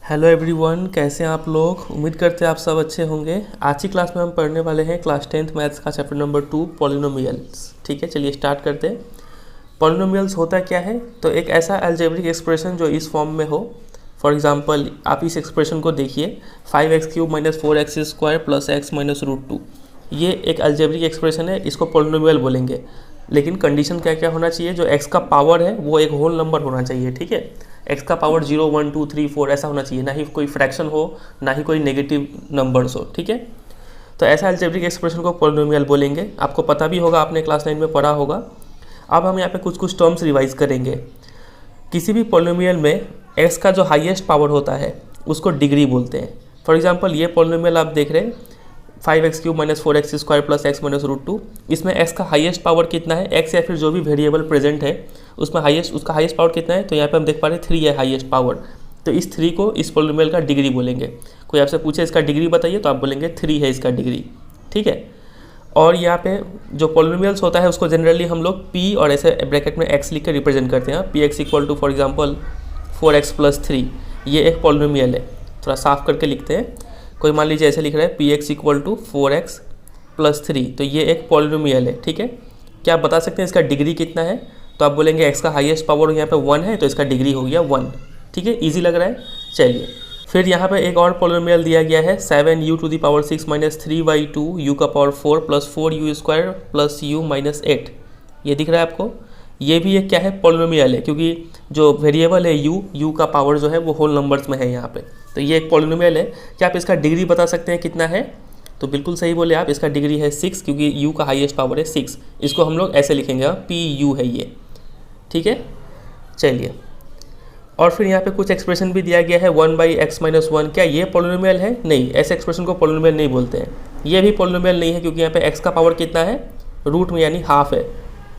Hello everyone, कैसे हैं आप लोग। उम्मीद करते हैं आप सब अच्छे होंगे। आज की क्लास में हम पढ़ने वाले हैं क्लास 10th मैथ्स का चैप्टर नंबर 2 पॉलिनोमियल्स। ठीक है, चलिए स्टार्ट करते हैं। पॉलिनोमियल्स होता क्या है? तो एक ऐसा अलजेब्रिक एक्सप्रेशन जो इस फॉर्म में हो। फॉर एग्जांपल आप इस एक्सप्रेशन को देखिए, 5x³ - 4x² + x - √2। ये एक अलजेब्रिक एक्सप्रेशन है, इसको पॉलिनोमियल बोलेंगे। लेकिन कंडीशन क्या क्या होना चाहिए? जो x का पावर है वो एक होल नंबर होना चाहिए। ठीक है, x का पावर 0, 1, 2, 3, 4 ऐसा होना चाहिए, ना ही कोई फ्रैक्शन हो, ना ही कोई नेगेटिव नंबर्स हो। ठीक है, तो ऐसा अलजेब्रिक एक्सप्रेशन को पॉलिनोमियल बोलेंगे। आपको पता भी होगा, आपने क्लास 9 में पढ़ा होगा। अब हम यहाँ पे कुछ कुछ टर्म्स रिवाइज करेंगे। किसी भी पॉलिनोमियल में x का जो हाईएस्ट पावर होता है उसको डिग्री बोलते हैं। फॉर एग्जांपल ये पॉलिनोमियल आप देख रहे हैं 5x³ - 4x² + x - √2। इसमें x का हाईएस्ट पावर कितना है? x या फिर जो भी वेरिएबल प्रेजेंट है उसमें उसका हाईएस्ट पावर कितना है? तो यहाँ पे हम देख पा रहे हैं 3 है हाईएस्ट पावर। तो इस 3 को इस पॉलिनोमियल का डिग्री बोलेंगे। कोई आपसे पूछे इसका डिग्री बताइए तो आप बोलेंगे 3 है इसका डिग्री। ठीक है, और यहाँ पे जो पॉलिनोमियल्स होता है उसको जनरली हम लोग p और ऐसे ब्रैकेट में x लिख कर रिप्रेजेंट करते हैं। px = फॉर एग्जांपल 4x + 3, ये एक पॉलिनोमियल है। थोड़ा साफ करके लिखते हैं। कोई मान लीजिए ऐसे लिख रहा है px = 4x + 3, तो ये एक पॉलिनोमियल है। ठीक है, क्या आप बता सकते हैं इसका डिग्री कितना है? तो आप बोलेंगे x का हाईएस्ट पावर यहाँ पे 1 है, तो इसका डिग्री हो गया 1। ठीक है, इजी लग रहा है। चलिए, फिर यहाँ पे एक और पॉलिनोमियल दिया गया है 7u⁶ - 3y2 u⁴ + 4u² + u - 8। ये दिख रहा है आपको? ये भी एक क्या है? पॉलिनोमियल है, क्योंकि जो वेरिएबल है u का पावर जो है वो होल नंबर्स में है यहाँ पे। तो ये एक पॉलिनोमियल है। क्या आप इसका डिग्री बता सकते हैं कितना है? तो बिल्कुल सही बोले आप, इसका डिग्री है 6, क्योंकि u का हाईएस्ट पावर है 6। इसको हम लोग ऐसे लिखेंगे, pu है ये। ठीक है, चलिए, और फिर यहाँ पे कुछ एक्सप्रेशन भी दिया गया है 1/x - 1। क्या ये पॉलिनोमियल है? नहीं, ऐसे एक्सप्रेशन को पॉलिनोमियल नहीं बोलते हैं। ये भी पॉलिनोमियल नहीं है, क्योंकि यहाँ पे x का पावर कितना है? रूट में, यानी हाफ है।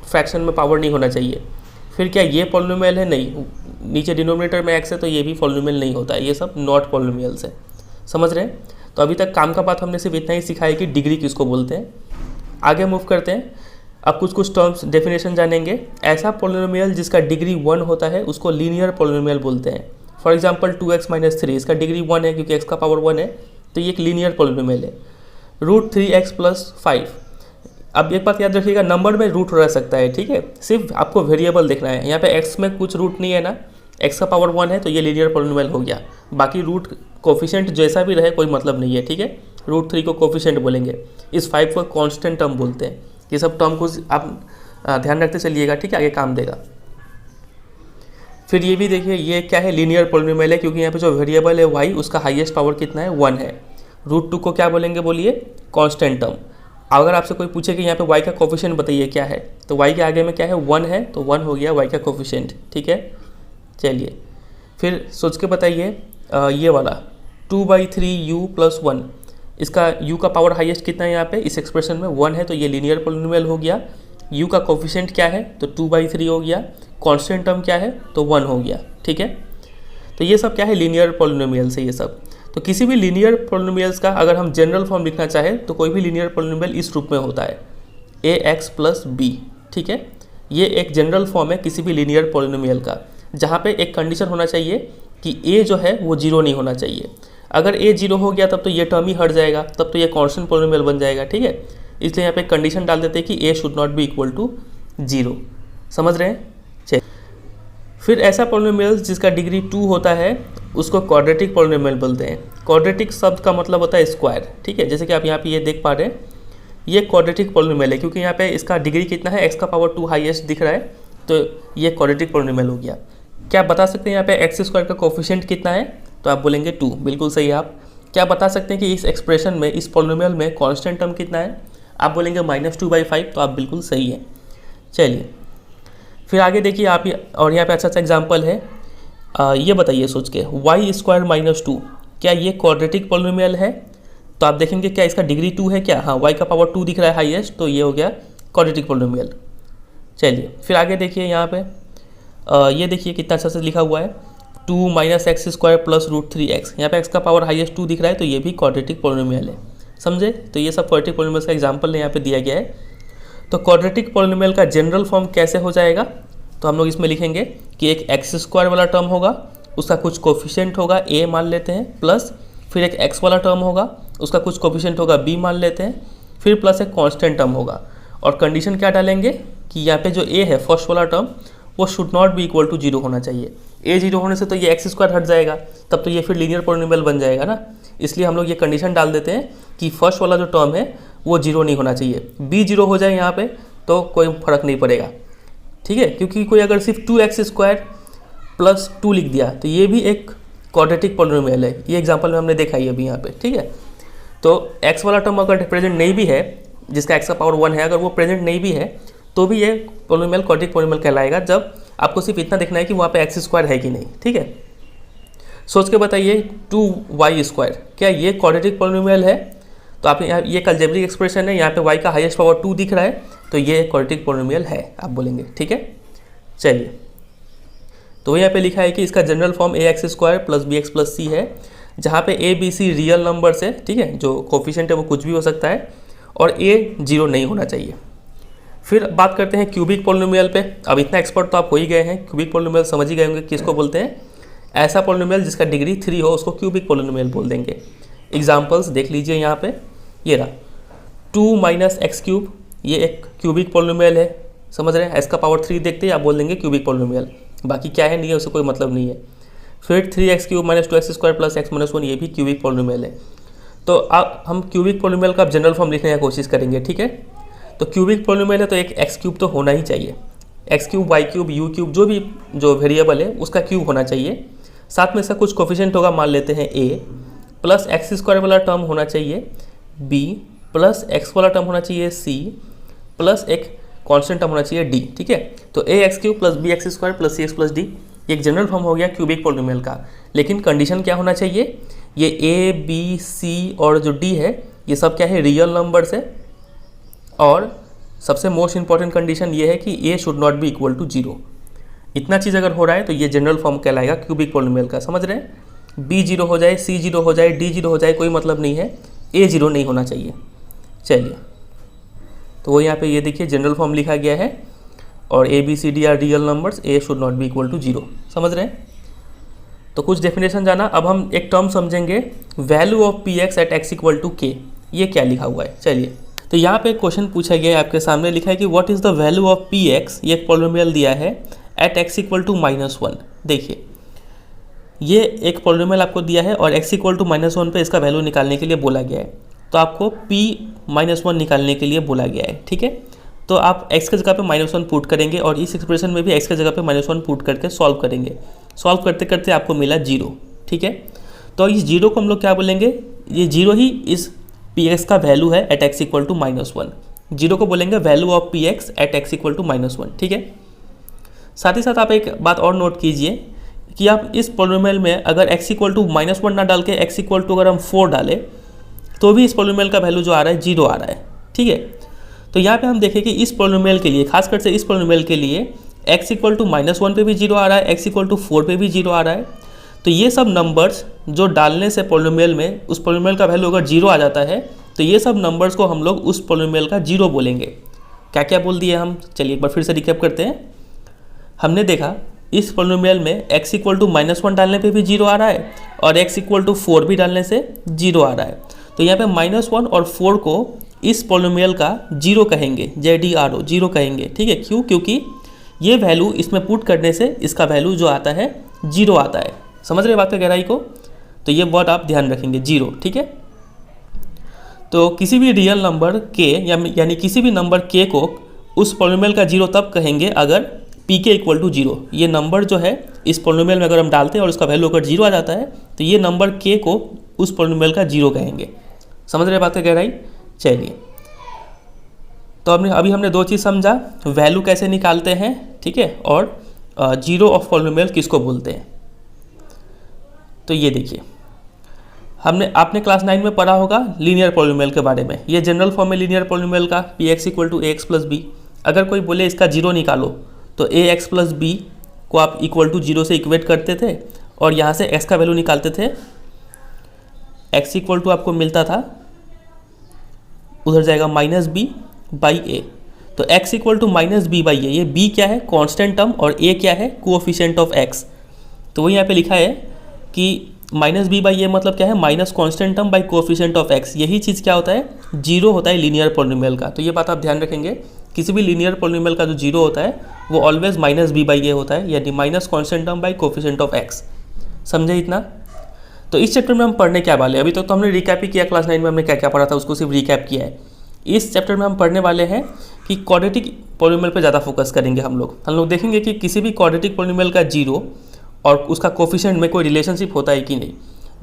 फ्रैक्शन में पावर नहीं होना चाहिए। फिर क्या ये पॉलिनोमियल है? नहीं, नीचे डिनोमिनेटर में x है, तो ये भी पॉलिनोमियल नहीं होता है। ये सब नॉट पॉलिनोमियल्स है। समझ रहे हैं? तो अभी तक काम का बात हमने सिर्फ इतना ही सिखाया है कि डिग्री किसको बोलते हैं। आगे मूव करते हैं। अब कुछ कुछ टर्म्स डेफिनेशन जानेंगे। ऐसा पॉलिनोमियल जिसका डिग्री 1 होता है उसको लीनियर पॉलिनोमियल बोलते हैं। फॉर एग्जांपल 2x - 3, इसका डिग्री 1 है क्योंकि x का पावर 1 है, तो ये एक लीनियर पॉलिनोमियल है। √3x + 5। अब एक बात याद रखिएगा, नंबर में रूट रह सकता है। ठीक है, सिर्फ आपको वेरिएबल देखना है। यहाँ पे x में कुछ रूट नहीं है ना, x का पावर 1 है, तो ये लीनियर पॉलिनोमियल हो गया। बाकी रूट कोफिशिएंट जैसा भी रहे कोई मतलब नहीं है। ठीक है, √3 को कोफिशिएंट बोलेंगे, इस 5 को कांस्टेंट टर्म बोलते हैं। ये सब टर्म को आप ध्यान रखते चलिएगा। ठीक है, आगे काम देगा। फिर ये भी देखिए, ये क्या है? लीनियर पॉलिनोमियल है, क्योंकि यहाँ पे जो वेरिएबल है y, उसका हाईएस्ट पावर कितना है? 1 है। √2 को क्या बोलेंगे? बोलिए, कांस्टेंट टर्म। अगर आपसे कोई पूछे कि यहाँ पे y का कोफिशिएंट बताइए क्या है, तो y के आगे में क्या है? 1 है, तो 1 हो गया y का कोफिशिएंट। ठीक है, चलिए, फिर सोच के बताइए ये वाला 2/3u + 1। इसका u का पावर हाईएस्ट कितना है? यहाँ पे इस एक्सप्रेशन में 1 है, तो ये लीनियर पॉलिनोमियल हो गया। u का कोफिशिएंट क्या है? तो 2/3 हो गया। कांस्टेंट टर्म क्या है? तो 1 हो गया। ठीक है, तो ये सब क्या है? लीनियर पॉलिनोमियल्स है ये सब। तो किसी भी लीनियर पॉलिनोमियल्स का अगर हम जनरल फॉर्म लिखना चाहें तो कोई भी लीनियर पॉलिनोमियल इस रूप में होता है, ax + b। ठीक है, ये एक जनरल फॉर्म है किसी भी लीनियर पॉलिनोमियल का, जहाँ पे एक कंडीशन होना चाहिए कि a जो है वो 0 नहीं होना चाहिए। अगर a 0 हो गया तब तो ये टर्म ही हट जाएगा, तब तो ये कांस्टेंट पॉलिनोमियल बन जाएगा। ठीक है, इसलिए यहाँ पे कंडीशन डाल देते हैं कि a should not be equal to 0। समझ रहे हैं? चलिए, फिर ऐसा पॉलिनोमियल जिसका डिग्री 2 होता है उसको क्वाड्रेटिक पॉलिनोमियल बोलते हैं। क्वाड्रेटिक शब्द का मतलब होता है स्क्वायर। ठीक है, जैसे कि आप यहाँ पे ये देख पा रहे हैं, ये क्वाड्रेटिक पॉलिनोमियल है, क्योंकि यहाँ पे इसका डिग्री कितना है? x का पावर 2 हाईएस्ट दिख रहा है, तो ये क्वाड्रेटिक पॉलिनोमियल हो गया। क्या आप बता सकते हैं यहाँ पे x² का कोफिशिएंट कितना है? तो आप बोलेंगे 2। बिल्कुल सही आप। क्या बता सकते हैं कि इस एक्सप्रेशन में, इस पॉलिनोमियल में कांस्टेंट टर्म कितना है? आप बोलेंगे -2/5, तो आप बिल्कुल सही है। चलिए, फिर आगे देखिए आप, और यहाँ पे अच्छा अच्छा एग्जाम्पल है। ये बताइए सोच के, y² - 2, क्या ये क्वाड्रेटिक पॉलिनोमियल है? तो आप देखेंगे क्या इसका डिग्री 2 है क्या? हाँ, y का पावर 2 दिख रहा है हाईएस्ट, तो ये हो गया क्वाड्रेटिक पॉलिनोमियल। चलिए, फिर आगे देखिए यहाँ पे, ये देखिए कितना अच्छा से लिखा हुआ है 2 - x² + √3x। यहाँ पे x का पावर हाईएस्ट 2 दिख रहा है, तो ये भी क्वाड्रेटिक पॉलिनोमियल है। समझे? तो ये सब क्वाड्रेटिक पॉलिनोमियल का एग्जाम्पल यहाँ पे दिया गया है। तो क्वाड्रेटिक पॉलिनोमियल का जनरल फॉर्म कैसे हो जाएगा? तो हम लोग इसमें लिखेंगे कि एक x² वाला टर्म होगा, उसका कुछ कोफिशिएंट होगा a मान लेते हैं, प्लस फिर एक x वाला टर्म होगा, उसका कुछ कोफिशिएंट होगा b मान लेते हैं, फिर प्लस एक कांस्टेंट टर्म होगा। और कंडीशन क्या डालेंगे कि यहाँ पे जो a है फर्स्ट वाला टर्म वो should not be equal to 0 होना चाहिए। a 0 होने से तो ये x स्क्वायर हट जाएगा, तब तो ये फिर लीनियर पॉलिनोमियल बन जाएगा ना। इसलिए हम लोग ये कंडीशन डाल देते हैं कि फर्स्ट वाला जो टर्म है वो 0 नहीं होना चाहिए। b 0 हो जाए यहाँ पे तो कोई फर्क नहीं पड़ेगा, ठीक है, क्योंकि कोई अगर सिर्फ 2x स्क्वायर प्लस 2 लिख दिया तो ये भी एक क्वाड्रेटिक पॉलिनोमियल है। ये एग्जांपल में हमने देखा ही अभी यहाँ पे, ठीक है। तो x वाला टर्म अगर प्रेजेंट नहीं भी है, जिसका x का पावर 1 है, अगर वो प्रेजेंट नहीं भी है तो भी ये पॉलिनोमियल क्वाड्रेटिक पॉलिनोमियल कहलाएगा, जब आपको सिर्फ इतना देखना है कि वहाँ पे x स्क्वायर है कि नहीं, ठीक है। सोच के बताइए 2y स्क्वायर, क्या ये क्वाड्रेटिक पॉलिनोमियल है? तो आप यहाँ ये अलजेब्रिक एक्सप्रेशन है, यहाँ पे y का हाईएस्ट पावर 2 दिख रहा है, तो ये क्वाड्रेटिक पॉलिनोमियल है आप बोलेंगे, ठीक है। चलिए, तो यहाँ पे लिखा है कि इसका general form ax square plus bx plus c है, जहाँ पे a b c real numbers है, ठीक है, जो कोफिशिएंट है वो कुछ भी हो सकता है, और a 0 नहीं होना चाहिए। फिर बात करते हैं क्यूबिक पॉलिनोमियल पे। अब इतना एक्सपर्ट तो आप हो ही गए हैं, क्यूबिक पॉलिनोमियल समझ ही गए होंगे किसको बोलते हैं। ऐसा पॉलिनोमियल जिसका डिग्री 3 हो उसको क्यूबिक पॉलिनोमियल बोल देंगे। एग्जाम्पल्स देख लीजिए यहाँ पे, ये रहा 2 माइनस एक्स क्यूब, ये एक क्यूबिक पॉलिनोमियल है, समझ रहे हैं। एक्स का पावर 3 देखते ही आप बोल देंगे क्यूबिक पॉलिनोमियल, बाकी क्या है नहीं है उससे कोई मतलब नहीं है। फिर 3x cube minus 2x square plus x minus 1, ये भी क्यूबिक पॉलिनोमियल है। तो अब हम क्यूबिक पॉलिनोमियल का जनरल फॉर्म लिखने की कोशिश करेंगे, ठीक है। तो क्यूबिक पॉलिनोमियल है तो एक x क्यूब तो होना ही चाहिए, x cube y cube u cube जो वेरिएबल है उसका क्यूब होना चाहिए। साथ में इसका कुछ कोफिशिएंट होगा, मान लेते हैं a, प्लस एक्स स्क्वायर वाला टर्म होना चाहिए b, प्लस x वाला टर्म होना चाहिए c, प्लस एक कांस्टेंट टर्म होना चाहिए d, ठीक है। तो ax cube plus bx square plus cx plus d एक जनरल फॉर्म हो गया क्यूबिक पॉलिनोमियल का। लेकिन कंडीशन क्या होना चाहिए, ये a b c और जो d है ये सब क्या है, रियल नंबर्स है। और सबसे मोस्ट इंपॉर्टेंट कंडीशन ये है कि a should not be equal to 0। इतना चीज़ अगर हो रहा है तो ये जनरल फॉर्म कहलाएगा क्यूबिक पॉलिनोमियल का, समझ रहे हैं। b 0 हो जाए, c 0 हो जाए, d 0 हो जाए, कोई मतलब नहीं है, a 0 नहीं होना चाहिए। चलिए, तो वो यहाँ पे ये देखिए जनरल फॉर्म लिखा गया है, और a b c d are real numbers, a should not be equal to 0, समझ रहे हैं। तो कुछ डेफिनेशन जाना। अब हम एक टर्म समझेंगे, value of P X at X equal to K. ये क्या लिखा हुआ है, चलिए। तो यहाँ पे क्वेश्चन पूछा गया है, आपके सामने लिखा है कि what is the value of P x, ये एक पॉलिनोमियल दिया है एट एक्स इक्वल टू -1। देखिए, ये एक पॉलिनोमियल आपको दिया है और x इक्वल टू -1 पे इसका वैल्यू निकालने के लिए बोला गया है। तो आपको p-1 निकालने के लिए बोला गया है, ठीक है। तो आप x की जगह पे -1 पुट करेंगे और इस एक्सप्रेशन में भी x की जगह पे -1 पुट करके सॉल्व करेंगे। सॉल्व करते करते आपको मिला 0, ठीक है। तो इस 0 को हम लोग क्या बोलेंगे, ये 0 ही इस px का वैल्यू है एट x इक्वल टू -1। 0 को बोलेंगे value of px at x equal to -1, ठीक है। साथ ही साथ आप एक बात और नोट कीजिए कि आप इस पॉलिनोमियल में अगर x इक्वल टू -1 ना डाल के x इक्वल टू अगर हम 4 डालें तो भी इस पॉलिनोमियल का वैल्यू जो आ रहा है 0 आ रहा है, ठीक है। तो यहाँ पे हम देखें कि इस पॉलिनोमियल के लिए, खासकर से इस पॉलिनोमियल के लिए x इक्वल टू -1 पे भी 0 आ रहा है, x इक्वल टू 4 पे भी 0 आ रहा है। तो ये सब नंबर्स जो डालने से पॉलिनोमियल में उस पॉलिनोमियल का वैल्यू अगर 0 आ जाता है तो ये सब नंबर्स को हम लोग उस पॉलिनोमियल का 0 बोलेंगे। क्या क्या बोल दिए हम, चलिए एक बार फिर से रिकैप करते हैं। हमने देखा इस पॉलिनोमियल में x इक्वल टू -1 डालने पे भी 0 आ रहा है और x इक्वल टू 4 भी डालने से 0 आ रहा है। तो यहाँ पे -1 और 4 को इस पॉलिनोमियल का 0 कहेंगे, ZERO 0 कहेंगे, ठीक है। क्यों, क्योंकि ये वैल्यू इसमें पुट करने से इसका वैल्यू जो आता है 0 आता है। समझ रहे बात का गहराई को, तो ये वर्ड आप ध्यान रखेंगे 0, ठीक है। तो किसी भी रियल नंबर k यानी किसी भी नंबर k को उस पॉलिनोमियल का 0 तब कहेंगे अगर pk इक्वल टू 0। ये नंबर जो है इस पॉलिनोमियल में अगर हम डालते हैं और उसका वैल्यू अगर 0 आ जाता है तो ये नंबर k को उस पॉलिनोमियल का 0 कहेंगे। समझ रहे बात का गहराई। चलिए, तो अभी हमने 2 चीज़ समझा, वैल्यू कैसे निकालते हैं, ठीक है, और 0 ऑफ पॉलिनोमियल किसको बोलते हैं। तो ये देखिए, आपने क्लास 9 में पढ़ा होगा लीनियर पॉलिनोमियल के बारे में। ये जनरल फॉर्म है लीनियर पॉलिनोमियल का, px equal to ax plus b। अगर कोई बोले इसका 0 निकालो तो ax प्लस b को आप इक्वल टू 0 से इक्वेट करते थे और यहाँ से x का वैल्यू निकालते थे। x इक्वल टू आपको मिलता था, उधर जाएगा -b बाई a। तो x equal to -b by a, ये b क्या है, कांस्टेंट टर्म, और a क्या है, कोएफिशिएंट ऑफ x। तो वही यहाँ पे लिखा है कि माइनस बी बाई ए मतलब क्या है, minus constant term by coefficient of x. यही चीज़ क्या होता है, जीरो होता है लीनियर पॉलिनोमियल का। तो ये बात आप ध्यान रखेंगे, किसी भी लीनियर पॉलिनोमियल का जो जीरो होता है वो ऑलवेज माइनस बी बाई ए होता है, यानी minus constant term by coefficient of x. समझे इतना? तो इस चैप्टर में हम पढ़ने क्या वाले हैं, अभी तक तो हमने रिकैप ही किया, क्लास 9 में हमने क्या क्या पढ़ा था उसको सिर्फ रिकैप किया है। इस चैप्टर में हम पढ़ने वाले हैं कि क्वाड्रेटिक पॉलिनोमियल पे ज़्यादा फोकस करेंगे हम लोग देखेंगे कि किसी भी क्वाड्रेटिक पॉलिनोमियल का जीरो और उसका कोफिशिएंट में कोई रिलेशनशिप होता है कि नहीं।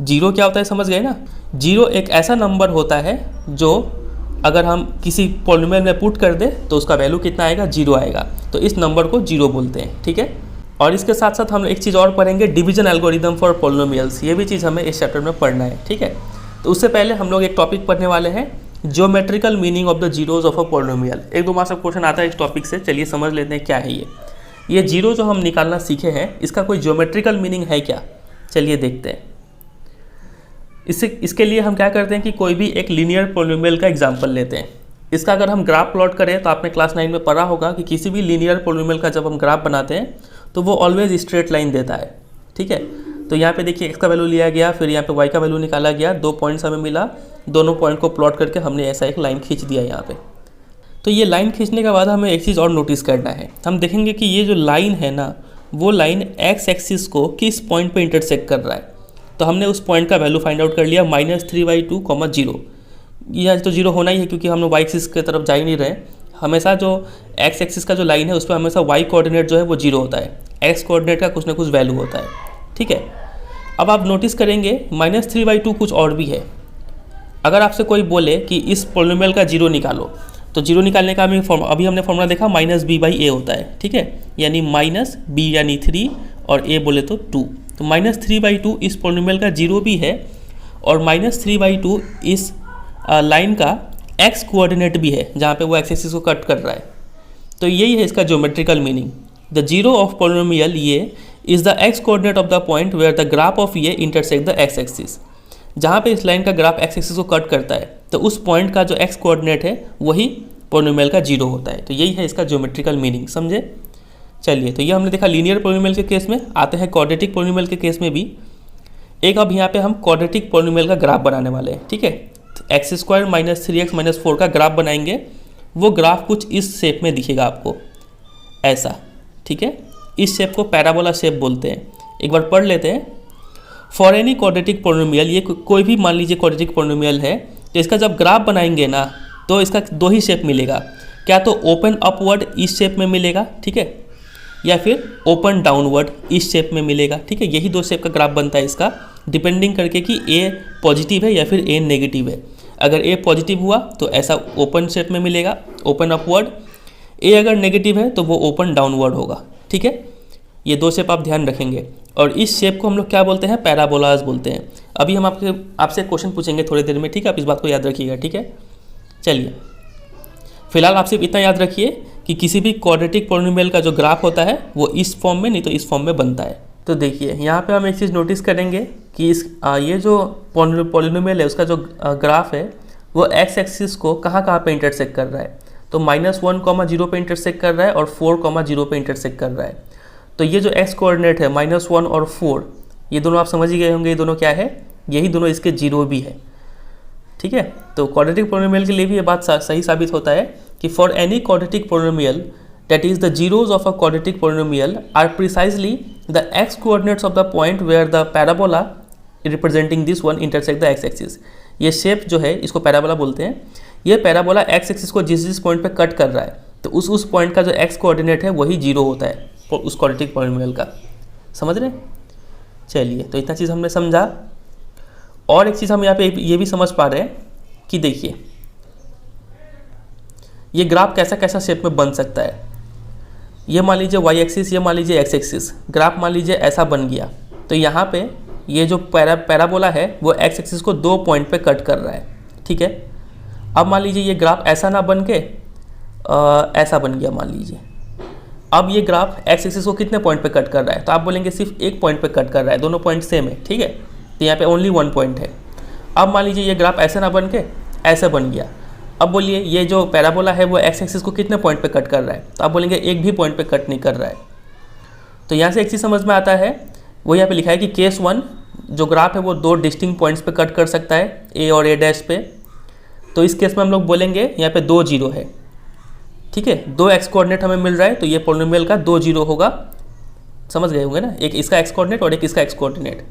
जीरो क्या होता है समझ गए ना? जीरो एक ऐसा नंबर होता है जो अगर हम किसी पॉलिनोमियल में पुट कर दे तो उसका वैल्यू कितना आएगा, जीरो आएगा। तो इस नंबर को जीरो बोलते हैं, ठीक है। और इसके साथ साथ हम एक चीज़ और पढ़ेंगे, डिवीजन एल्गोरिदम फॉर पॉलिनोमियल्स। ये भी चीज़ हमें इस चैप्टर में पढ़ना है, ठीक है। तो उससे पहले हम लोग एक टॉपिक पढ़ने वाले हैं, geometrical meaning of the zeros of a polynomial. एक दो मार्क्स का क्वेश्चन आता है इस टॉपिक से, चलिए समझ लेते हैं क्या है ये जीरो जो हम निकालना सीखे हैं इसका कोई ज्योमेट्रिकल मीनिंग है क्या, चलिए देखते हैं। इसके लिए हम क्या करते हैं कि कोई भी एक लीनियर पॉलिनोमियल का एग्जांपल लेते हैं। इसका अगर हम ग्राफ प्लॉट करें तो आपने क्लास 9 में पढ़ा होगा कि किसी भी लीनियर पॉलिनोमियल का जब हम ग्राफ बनाते हैं तो वो ऑलवेज स्ट्रेट लाइन देता है, ठीक है। तो यहाँ पे देखिए x का वैल्यू लिया गया, फिर यहाँ पे y का वैल्यू निकाला गया, 2 पॉइंट्स हमें मिला, दोनों पॉइंट को प्लॉट करके हमने ऐसा एक लाइन खींच दिया यहाँ पे। तो ये लाइन खींचने के बाद हमें एक चीज़ और नोटिस करना है, हम देखेंगे कि ये जो लाइन है ना, वो लाइन x एक्सिस को किस पॉइंट पे इंटरसेक्ट कर रहा है। तो हमने उस पॉइंट का वैल्यू फाइंड आउट कर लिया, -3/2, 0। यह तो जीरो होना ही है क्योंकि हम लोग y एक्सिस की तरफ जा ही नहीं रहे। हमेशा जो x एक्सिस का जो लाइन है उस पर हमेशा y कोऑर्डिनेट जो है वो जीरो होता है, x कोऑर्डिनेट का कुछ ना कुछ वैल्यू होता है, ठीक है। अब आप नोटिस करेंगे -3/2 कुछ और भी है। अगर आपसे कोई बोले कि इस पॉलिनोमियल का जीरो निकालो, तो जीरो निकालने का अभी हमने फॉर्मूला देखा, -b/a होता है, ठीक है। यानी -b यानी 3 और a बोले तो 2। तो -3/2 इस पॉलिनोमियल का जीरो भी है और -3/2 इस लाइन का x कोऑर्डिनेट भी है, जहाँ पे वो x एक्सिस को कट कर रहा है। तो यही है इसका geometrical meaning. The zero of polynomial ये is the x coordinate of the point where the graph of ये इंटरसेक्ट द x एक्सिस। जहाँ पे इस लाइन का ग्राफ x एक्सिस को कट करता है तो उस पॉइंट का जो x कोऑर्डिनेट है वही पॉलिनोमियल का जीरो होता है। तो यही है इसका ज्योमेट्रिकल मीनिंग, समझे। चलिए, तो ये हमने देखा लीनियर पॉलिनोमियल के केस में। आते हैं क्वाड्रेटिक पॉलिनोमियल के केस में भी। एक अब यहाँ पे हम क्वाड्रेटिक पॉलिनोमियल का ग्राफ बनाने वाले हैं, ठीक है। x² - 3x - 4 का ग्राफ बनाएंगे। वो ग्राफ कुछ इस शेप में दिखेगा आपको, ऐसा, ठीक है। इस शेप को पैराबोला शेप बोलते हैं। एक बार पढ़ लेते हैं। फॉर एनी क्वाड्रेटिक पॉलिनोमियल, ये कोई भी मान लीजिए क्वाड्रेटिक पॉलिनोमियल है, तो इसका जब ग्राफ बनाएंगे ना तो इसका दो ही शेप मिलेगा, क्या तो ओपन अपवर्ड इस शेप में मिलेगा, ठीक है, या फिर ओपन डाउनवर्ड इस शेप में मिलेगा, ठीक है। यही दो शेप का ग्राफ बनता है इसका, डिपेंडिंग करके कि ए पॉजिटिव है या फिर ए नेगेटिव है। अगर ए पॉजिटिव हुआ तो ऐसा ओपन शेप में मिलेगा, ओपन अपवर्ड। ए अगर नेगेटिव है तो वो ओपन डाउनवर्ड होगा, ठीक है। ये दो शेप आप ध्यान रखेंगे। और इस शेप को हम लोग क्या बोलते हैं, पैराबोलाज बोलते हैं। अभी हम आपसे क्वेश्चन पूछेंगे थोड़ी देर में, ठीक है। आप इस बात को याद रखिएगा, ठीक है। चलिए, फिलहाल आप सिर्फ इतना याद रखिए कि किसी भी क्वाड्रेटिक पॉलिनोमियल का जो ग्राफ होता है वो इस फॉर्म में, नहीं तो इस फॉर्म में बनता है। तो देखिए, यहाँ पे हम एक चीज़ नोटिस करेंगे कि ये जो पॉलिनोमियल है उसका जो ग्राफ है वो x एक्सिस को कहाँ पे इंटरसेक्ट कर रहा है। तो -1, 0 पे इंटरसेक्ट कर रहा है और 4, 0 पे इंटरसेक्ट कर रहा है। तो ये जो x कोऑर्डिनेट है -1 और 4, ये दोनों आप समझ ही गए होंगे, ये दोनों क्या है, यही दोनों इसके जीरो भी है, ठीक है। तो क्वाड्रेटिक पॉलिनोमियल के लिए भी ये बात सही साबित होता है कि for any quadratic polynomial that is the zeros of a quadratic polynomial are precisely the x coordinates of the point where the parabola representing this one intersect the x axis। ये शेप जो है इसको parabola बोलते हैं। ये parabola x axis को जिस point पे कट कर रहा है तो उस पॉइंट का जो x कोऑर्डिनेट है वही जीरो होता है उस क्वाड्रेटिक पॉलिनोमियल का, समझ रहे। चलिए, तो इतना चीज़ हमने समझा। और एक चीज़ हम यहाँ पे ये भी समझ पा रहे हैं कि देखिए ये ग्राफ कैसा कैसा शेप में बन सकता है। ये मान लीजिए y एक्सिस, ये मान लीजिए x एक्सिस, ग्राफ मान लीजिए ऐसा बन गया। तो यहाँ पे ये जो पैराबोला है वो x एक्सिस को 2 पॉइंट पे कट कर रहा है, ठीक है। अब मान लीजिए ये ग्राफ ऐसा ना बन के ऐसा बन गया मान लीजिए। अब ये ग्राफ x एक्सिस को कितने पॉइंट पे कट कर रहा है, तो आप बोलेंगे सिर्फ एक पॉइंट पे कट कर रहा है, दोनों पॉइंट सेम है, ठीक है। तो यहाँ पे ओनली 1 पॉइंट है। अब मान लीजिए ये ग्राफ ऐसे ना बन के ऐसे बन गया। अब बोलिए ये जो पैराबोला है वो x एक्सिस को कितने पॉइंट पे कट कर रहा है, तो आप बोलेंगे एक भी पॉइंट पे कट नहीं कर रहा है। तो यहाँ से एक चीज़ समझ में आता है वो यहाँ पे लिखा है कि केस 1 जो ग्राफ है वो 2 डिस्टिंक्ट पॉइंट्स पे कट कर सकता है, ए और ए डैश पे। तो इस केस में हम लोग बोलेंगे यहाँ पे 2 जीरो है, ठीक है, 2 एक्स कोऑर्डिनेट हमें मिल रहा है, तो ये पॉलिनोमियल का 2 जीरो होगा। समझ गए होंगे ना, एक इसका एक्स कोऑर्डिनेट और एक इसका एक्स कोऑर्डिनेट।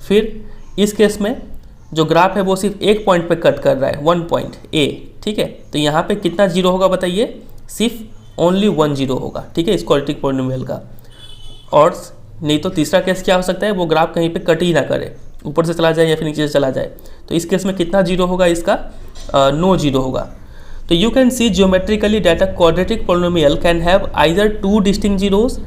फिर इस केस में जो ग्राफ है वो सिर्फ एक पॉइंट पे कट कर रहा है, 1 पॉइंट ए, ठीक है। तो यहाँ पे कितना जीरो होगा बताइए, सिर्फ ओनली 1 जीरो होगा, ठीक है, इस क्वाड्रेटिक पॉलिनोमियल का। और नहीं तो तीसरा केस क्या हो सकता है, वो ग्राफ कहीं पे कट ही ना करे, ऊपर से चला जाए या फिर नीचे से चला जाए। तो इस केस में कितना जीरो होगा इसका, नो जीरो होगा। तो you can see geometrically that a quadratic polynomial can have either 2 distinct zeros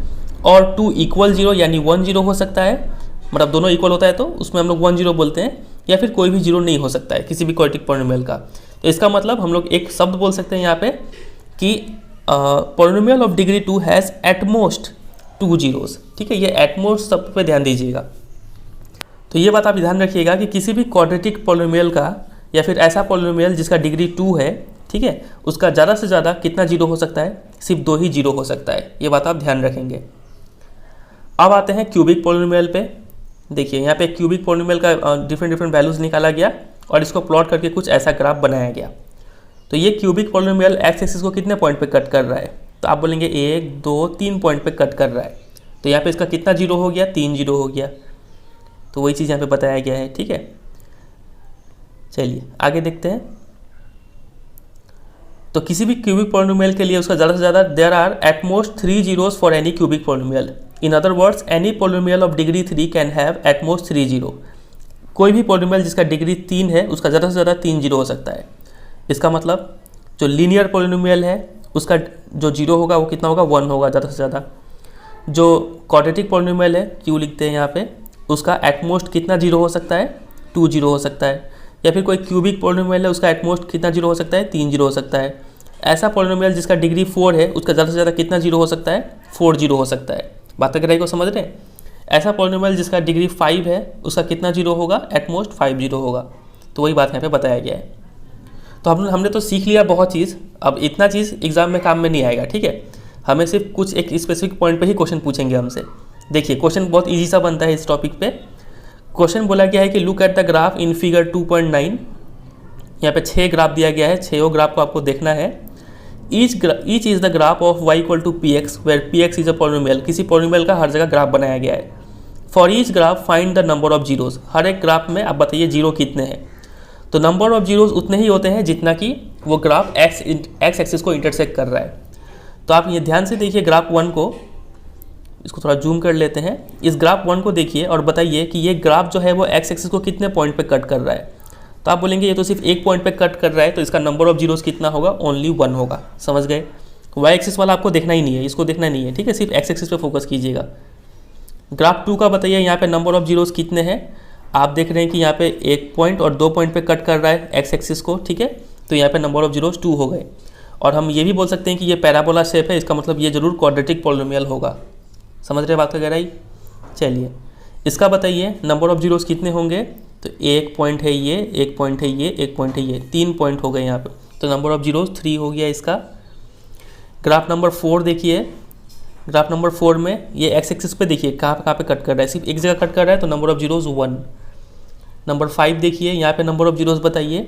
और 2 इक्वल जीरो, यानी 1 जीरो हो सकता है, मतलब दोनों इक्वल होता है तो उसमें हम लोग 1 जीरो बोलते हैं, या फिर कोई भी जीरो नहीं हो सकता है किसी भी क्वाड्रेटिक पॉलिनोमियल का। तो इसका मतलब हम लोग एक शब्द बोल सकते हैं यहाँ पे कि polynomial of degree 2 has at most 2 zeros, ठीक है। ये एटमोस्ट शब्द पे ध्यान दीजिएगा। तो ये बात आप ध्यान रखिएगा कि किसी भी क्वाड्रेटिक पॉलिनोमियल का या फिर ऐसा पॉलिनोमियल जिसका डिग्री 2 है, ठीक है, उसका ज़्यादा से ज़्यादा कितना जीरो हो सकता है, सिर्फ 2 ही जीरो हो सकता है। ये बात आप ध्यान रखेंगे। अब आते हैं क्यूबिक पॉलिनोमियल पे। देखिए यहाँ पे क्यूबिक पॉलिनोमियल का डिफरेंट वैल्यूज़ निकाला गया और इसको प्लॉट करके कुछ ऐसा ग्राफ बनाया गया। तो ये क्यूबिक पॉलिनोमियल एक्स एक्सिस को कितने पॉइंट पे कट कर रहा है, तो आप बोलेंगे 1 2 3 पॉइंट पे कट कर रहा है। तो यहाँ पे इसका कितना जीरो हो गया, 3 जीरो हो गया। तो वही चीज़ यहाँ पे बताया गया है, ठीक है। चलिए आगे देखते हैं। तो किसी भी क्यूबिक पॉलिनोमियल के लिए उसका ज़्यादा से ज़्यादा there are at most 3 zeros for any cubic polynomial. In other words any polynomial of degree 3 can have at most 3 zero. कोई भी पॉलिनोमियल जिसका डिग्री 3 है उसका ज़्यादा से ज़्यादा 3 जीरो हो सकता है। इसका मतलब जो लीनियर पॉलिनोमियल है उसका जो जीरो होगा वो कितना होगा, 1 होगा ज़्यादा से ज़्यादा। जो क्वाड्रेटिक पॉलिनोमियल है, क्यू लिखते हैं यहाँ पे, उसका एटमोस्ट कितना जीरो हो सकता है, 2 जीरो हो सकता है। या फिर कोई क्यूबिक पॉलिनोमियल है उसका एटमोस्ट कितना जीरो हो सकता है, 3 जीरो हो सकता है। ऐसा पॉलिनोमियल जिसका डिग्री 4 है उसका ज़्यादा से ज़्यादा कितना जीरो हो सकता है, 4 जीरो हो सकता है। बात कर रही को समझ रहे हैं। ऐसा पॉलिनोमियल जिसका डिग्री 5 है उसका कितना जीरो होगा, एटमोस्ट 5 जीरो होगा। तो वही बात यहाँ पे बताया गया है। तो हमने तो सीख लिया बहुत चीज़। अब इतना चीज़ एग्जाम में काम में नहीं आएगा, ठीक है। हमें सिर्फ कुछ एक स्पेसिफिक पॉइंट पे ही क्वेश्चन पूछेंगे हमसे। देखिए क्वेश्चन बहुत इजी सा बनता है इस टॉपिक पे। क्वेश्चन बोला गया है कि look at the graph in figure 2.9। यहाँ पे 6 ग्राफ दिया गया है, 6 ग्राफ को आपको देखना है। Each is the graph of y equal to P x where p x is a polynomial. किसी पॉलिनोमियल का हर जगह ग्राफ बनाया गया है। For each graph find the number of zeros. हर एक ग्राफ में आप बताइए जीरो कितने हैं। तो नंबर ऑफ जीरोस उतने ही होते हैं जितना कि वो ग्राफ एक्स एक्सिस को इंटरसेक्ट कर रहा है। तो आप ये ध्यान से देखिए ग्राफ 1 को, इसको थोड़ा जूम कर लेते हैं। इस ग्राफ 1 को देखिए और बताइए कि ये ग्राफ जो है वो एक्स एक्सिस को कितने पॉइंट पे कट कर रहा है। तो आप बोलेंगे ये तो सिर्फ एक पॉइंट पे कट कर रहा है, तो इसका नंबर ऑफ जीरोस कितना होगा, ओनली 1 होगा। समझ गए। वाई एक्सिस वाला आपको देखना ही नहीं है, इसको देखना नहीं है, ठीक है, सिर्फ एक्स एक्सिस पे फोकस कीजिएगा। ग्राफ 2 का बताइए यहाँ पे नंबर ऑफ जीरोस कितने हैं। आप देख रहे हैं कि यहाँ पे 1 पॉइंट और 2 पॉइंट पे कट कर रहा है एक्स एक्सिस को, ठीक है। तो यहाँ पे नंबर ऑफ जीरोस 2 हो गए। और हम ये भी बोल सकते हैं कि ये पैराबोला शेप है, इसका मतलब ये जरूर क्वाड्रेटिक पॉलिनोमियल होगा। समझ रहे बात का गहराई। चलिए इसका बताइए नंबर ऑफ जीरोस कितने होंगे। तो 1 पॉइंट है ये, 1 पॉइंट है ये, 1 पॉइंट है ये, 3 पॉइंट हो गए यहाँ पे। तो नंबर ऑफ जीरोस 3 हो गया इसका। ग्राफ नंबर 4 देखिए। ग्राफ नंबर 4 में ये एक्स एक्सिस पे देखिए कहाँ पे कट कर रहा है, सिर्फ एक जगह कट कर रहा है, तो नंबर ऑफ जीरोस 1। नंबर 5 देखिए, यहाँ पे नंबर ऑफ जीरोस बताइए,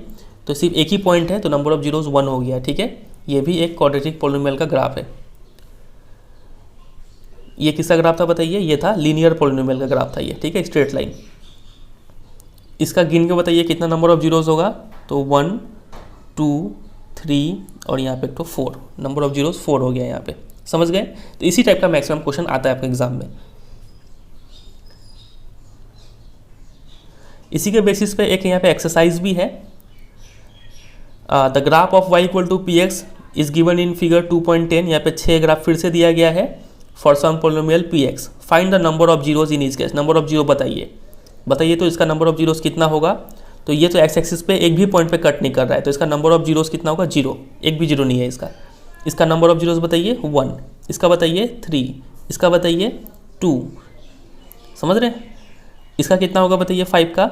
तो सिर्फ एक ही पॉइंट है, तो नंबर ऑफ जीरोस 1 हो गया, ठीक है। ये भी एक क्वाड्रेटिक पॉलिनोमियल का ग्राफ है। ये किसका ग्राफ था बताइए, ये था लीनियर पॉलिनोमियल का ग्राफ था ये, ठीक है, स्ट्रेट लाइन। इसका गिन के बताइए कितना नंबर ऑफ जीरोस होगा। तो 1 2 3 और यहाँ पे तो 4, नंबर ऑफ जीरोस 4 हो गया यहाँ पे। समझ गए। तो इसी टाइप का मैक्सिमम क्वेश्चन आता है आपके एग्जाम में। इसी के बेसिस पे एक यहाँ पे एक्सरसाइज भी है। The graph of y equal to P x is given in figure 2.10। यहाँ पे 6 ग्राफ फिर से दिया गया है for some polynomial P X. Find the number of zeros in each case. Number of zero बताइए तो इसका नंबर ऑफ जीरोस कितना होगा। तो ये तो एक्स एक्सिस पे एक भी पॉइंट पे कट नहीं कर रहा है, तो इसका नंबर ऑफ जीरोस कितना होगा, 0। एक भी जीरो नहीं है इसका। इसका नंबर ऑफ जीरोस बताइए 1, इसका बताइए 3, इसका बताइए 2। समझ रहे हैं। इसका कितना होगा बताइए 5 का।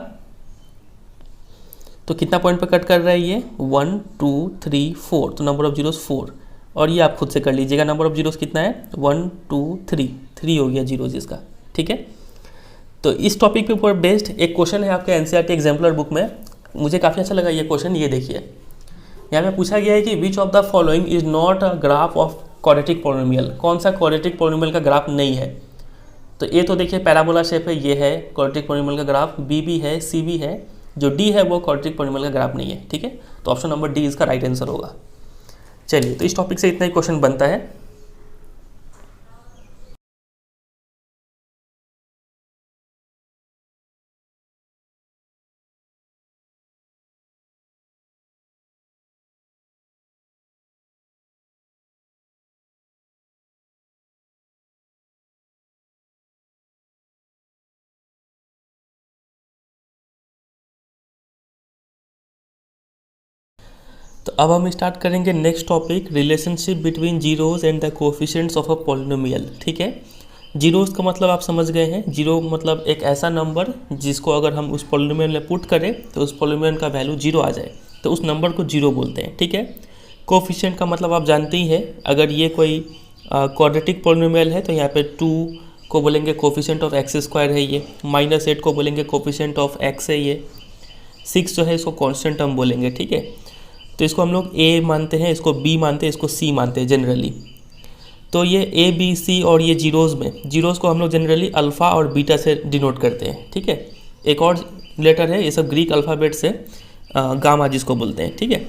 तो कितना पॉइंट पे कट कर रहा है ये, 1 2 3 4, तो नंबर ऑफ जीरोस 4। और ये आप खुद से कर लीजिएगा नंबर ऑफ जीरोस कितना है, 1 2 3 हो गया जीरोस इसका, ठीक है। तो इस टॉपिक पे ऊपर बेस्ड एक क्वेश्चन है आपके एनसीईआरटी एग्जाम्पलर बुक में, मुझे काफ़ी अच्छा लगा ये क्वेश्चन। ये देखिए, यहाँ पे पूछा गया है कि which of the following is not a graph of quadratic polynomial, कौन सा क्वाड्रेटिक पॉलिनोमियल का ग्राफ नहीं है। तो ए तो देखिए पैराबोला शेप है, ये है क्वाड्रेटिक पॉलिनोमियल का ग्राफ, बी भी है, सी भी है, जो डी है वो क्वाड्रेटिक पॉलिनोमियल का ग्राफ नहीं है। ठीक है, तो ऑप्शन नंबर डी इसका राइट आंसर होगा। चलिए, तो इस टॉपिक से इतना ही क्वेश्चन बनता है। तो अब हम स्टार्ट करेंगे next topic, relationship between zeros and the coefficients of a polynomial. ठीक है, जीरोज का मतलब आप समझ गए हैं। जीरो मतलब एक ऐसा नंबर जिसको अगर हम उस पॉलिनोमियल में पुट करें तो उस पॉलिनोमियल का वैल्यू जीरो आ जाए, तो उस नंबर को जीरो बोलते हैं। ठीक है, कोफिशिएंट का मतलब आप जानते ही हैं, अगर ये कोई क्वाड्रेटिक पॉलिनोमियल है तो यहाँ पे 2 को बोलेंगे कोफिशिएंट ऑफ एक्स स्क्वायर है ये, -8 को बोलेंगे कोफिशिएंट ऑफ एक्स है ये, 6 जो है इसको कांस्टेंट टर्म बोलेंगे। ठीक है, तो इसको हम लोग ए मानते हैं, इसको बी मानते हैं, इसको सी मानते हैं जनरली। तो ये ए बी सी और ये जीरोज़ में, जीरोज़ को हम लोग जनरली अल्फ़ा और बीटा से डिनोट करते हैं। ठीक है, एक और लेटर है, ये सब ग्रीक अल्फ़ाबेट से गामा जिसको बोलते हैं। ठीक है,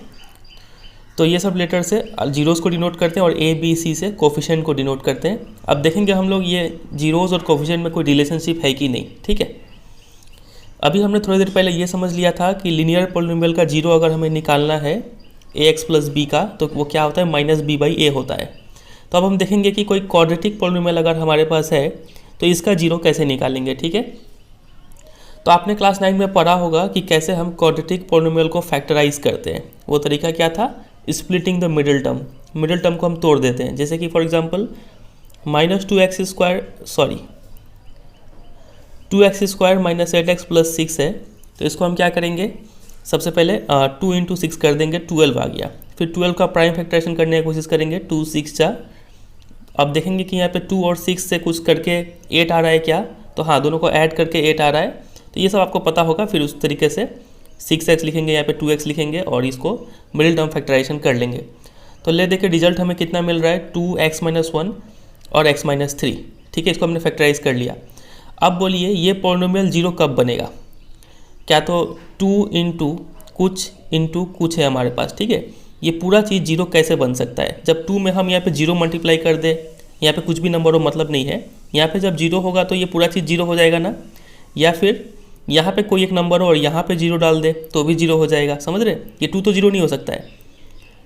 तो ये सब लेटर से जीरोज़ को डिनोट करते हैं और ए बी सी से कोफिशिएंट को डिनोट करते हैं। अब देखेंगे हम लोग ये जीरोज़ और कोफिशिएंट में कोई रिलेशनशिप है कि नहीं। ठीक है, अभी हमने थोड़ी देर पहले ये समझ लिया था कि लीनियर पॉलिनोमियल का जीरो अगर हमें निकालना है ax प्लस बी का, तो वो क्या होता है, -b/a होता है। तो अब हम देखेंगे कि कोई क्वाड्रेटिक पॉलिनोमियल अगर हमारे पास है तो इसका जीरो कैसे निकालेंगे। ठीक है, तो आपने क्लास 9 में पढ़ा होगा कि कैसे हम क्वाड्रेटिक पॉलिनोमियल को फैक्टराइज करते हैं। वो तरीका क्या था, splitting the middle term. Middle term को हम तोड़ देते हैं, जैसे कि for example -2x² minus 8x plus 6 है, तो इसको हम क्या करेंगे, सबसे पहले 2 × 6 कर देंगे, 12 आ गया। फिर 12 का प्राइम फैक्टराइजेशन करने की कोशिश करेंगे, 2 6 जा। अब देखेंगे कि यहाँ पे 2 और 6 से कुछ करके 8 आ रहा है क्या, तो हाँ, दोनों को ऐड करके 8 आ रहा है। तो ये सब आपको पता होगा। फिर उस तरीके से 6x लिखेंगे, यहाँ पे 2x लिखेंगे और इसको मिडिल टर्म फैक्टराइजेशन कर लेंगे। तो ले देखिए रिजल्ट हमें कितना मिल रहा है, 2x - 1 और x - 3। ठीक है, इसको हमने फैक्टराइज कर लिया। अब बोलिए ये पॉलिनोमियल जीरो कब बनेगा, क्या तो 2 × कुछ है हमारे पास। ठीक है, ये पूरा चीज़ जीरो कैसे बन सकता है, जब 2 में हम यहाँ पे जीरो मल्टीप्लाई कर दे, यहाँ पे कुछ भी नंबर हो मतलब नहीं है, यहाँ पे जब जीरो होगा तो ये पूरा चीज़ जीरो हो जाएगा ना। या फिर यहाँ पे कोई एक नंबर हो और यहाँ पे जीरो डाल दे तो भी जीरो हो जाएगा, समझ रहे। ये 2 तो जीरो नहीं हो सकता है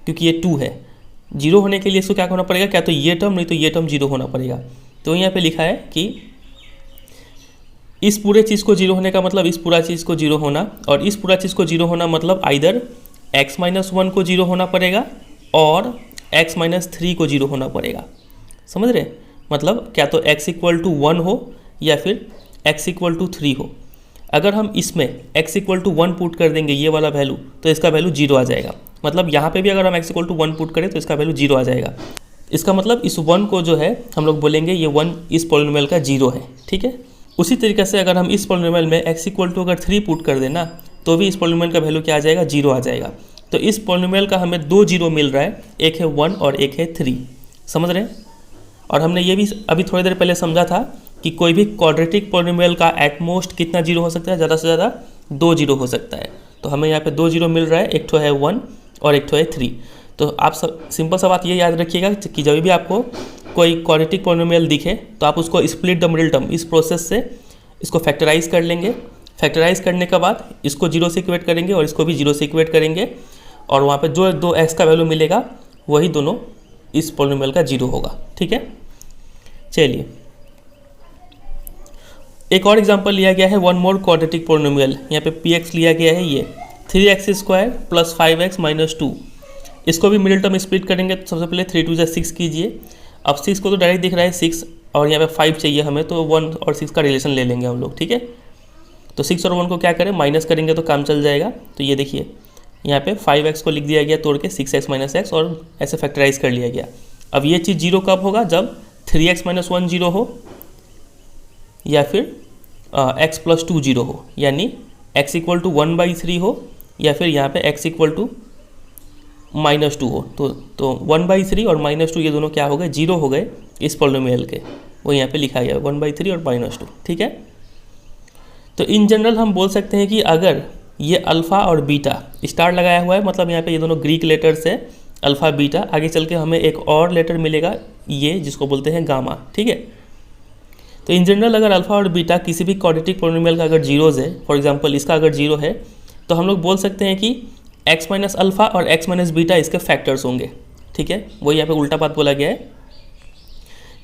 क्योंकि ये 2 है। जीरो होने के लिए इसको क्या होना पड़ेगा, क्या तो ये टर्म नहीं तो ये टर्म जीरो होना पड़ेगा। तो यहाँ पर लिखा है कि इस पूरे चीज़ को जीरो होने का मतलब इस पूरा चीज़ को जीरो होना, और इस पूरा चीज़ को जीरो होना मतलब आइदर x - 1 को जीरो होना पड़ेगा और x - 3 को जीरो होना पड़ेगा, समझ रहे। मतलब क्या तो x = 1 हो या फिर x = 3 हो। अगर हम इसमें x = 1 पुट कर देंगे ये वाला वैल्यू, तो इसका वैल्यू जीरो आ जाएगा। मतलब यहाँ पे भी अगर हम x = 1 पुट करें तो इसका वैल्यू जीरो आ जाएगा। इसका मतलब इस 1 को जो है हम लोग बोलेंगे ये 1 इस पॉलिनोमियल का जीरो है। ठीक है, उसी तरीके से अगर हम इस पॉलिनोमियल में x = अगर 3 पुट कर देना तो भी इस पॉलिनोमियल का वैल्यू क्या आ जाएगा, जीरो आ जाएगा। तो इस पॉलिनोमियल का हमें 2 जीरो मिल रहा है, एक है 1 और एक है 3, समझ रहे हैं। और हमने ये भी अभी थोड़ी देर पहले समझा था कि कोई भी क्वाड्रेटिक पॉलिनोमियल का एटमोस्ट कितना जीरो हो सकता है, ज़्यादा से ज़्यादा 2 जीरो हो सकता है। तो हमें यहाँ पे 2 जीरो मिल रहा है, एक तो है 1 और एक तो है 3। तो आप सिंपल सा बात ये याद रखिएगा कि जब भी आपको कोई क्वाड्रेटिक पॉलिनोमियल दिखे तो आप उसको स्प्लिट द मिडिल टर्म इस प्रोसेस से इसको फैक्टराइज कर लेंगे। फैक्टराइज करने के बाद इसको जीरो से इक्वेट करेंगे और इसको भी जीरो से इक्वेट करेंगे, और वहाँ पे जो 2x का वैल्यू मिलेगा वही दोनों इस पॉलिनोमियल का जीरो होगा। ठीक है, चलिए एक और एग्जांपल लिया गया है, वन मोर क्वाड्रेटिक पॉलिनोमियल। यहाँ पे px लिया गया है, ये 3x² + 5x - 2। इसको भी मिडिल टर्म स्प्लिट करेंगे। तो सबसे पहले 3 × 2 = 6 कीजिए। अब 6 को तो डायरेक्ट दिख रहा है 6, और यहाँ पे 5 चाहिए हमें, तो 1 और 6 का रिलेशन ले लेंगे हम लोग। ठीक है, तो 6 और 1 को क्या करें, माइनस करेंगे तो काम चल जाएगा। तो ये देखिए यहाँ पे 5x को लिख दिया गया तोड़ के 6x - x, और ऐसे फैक्टराइज कर लिया गया। अब ये चीज़ जीरो कब होगा, जब 3x - 1 जीरो हो या फिर एक्स प्लस टू जीरो हो, यानी एक्स इक्वल टू 1/3 हो या फिर यहाँ पे एक्स इक्वल टू -2 हो। तो 1/3 और -2 ये दोनों क्या हो गए, जीरो हो गए इस पॉलिनोमियल के, वो यहाँ पे लिखा गया 1/3 और -2, ठीक है। तो इन जनरल हम बोल सकते हैं कि अगर ये अल्फ़ा और बीटा स्टार लगाया हुआ है, मतलब यहाँ पे ये दोनों ग्रीक लेटर्स है, अल्फ़ा बीटा, आगे चल के हमें एक और लेटर मिलेगा ये जिसको बोलते हैं गामा, ठीक है। तो इन जनरल अगर अल्फ़ा और बीटा किसी भी क्वाड्रेटिक पॉलिनोमियल का अगर जीरोज़ है, फॉर एग्जांपल इसका अगर जीरो है, तो हम लोग बोल सकते हैं कि x माइनस अल्फ़ा और x माइनस बीटा इसके फैक्टर्स होंगे, ठीक है। वही यहाँ पे उल्टा बात बोला गया है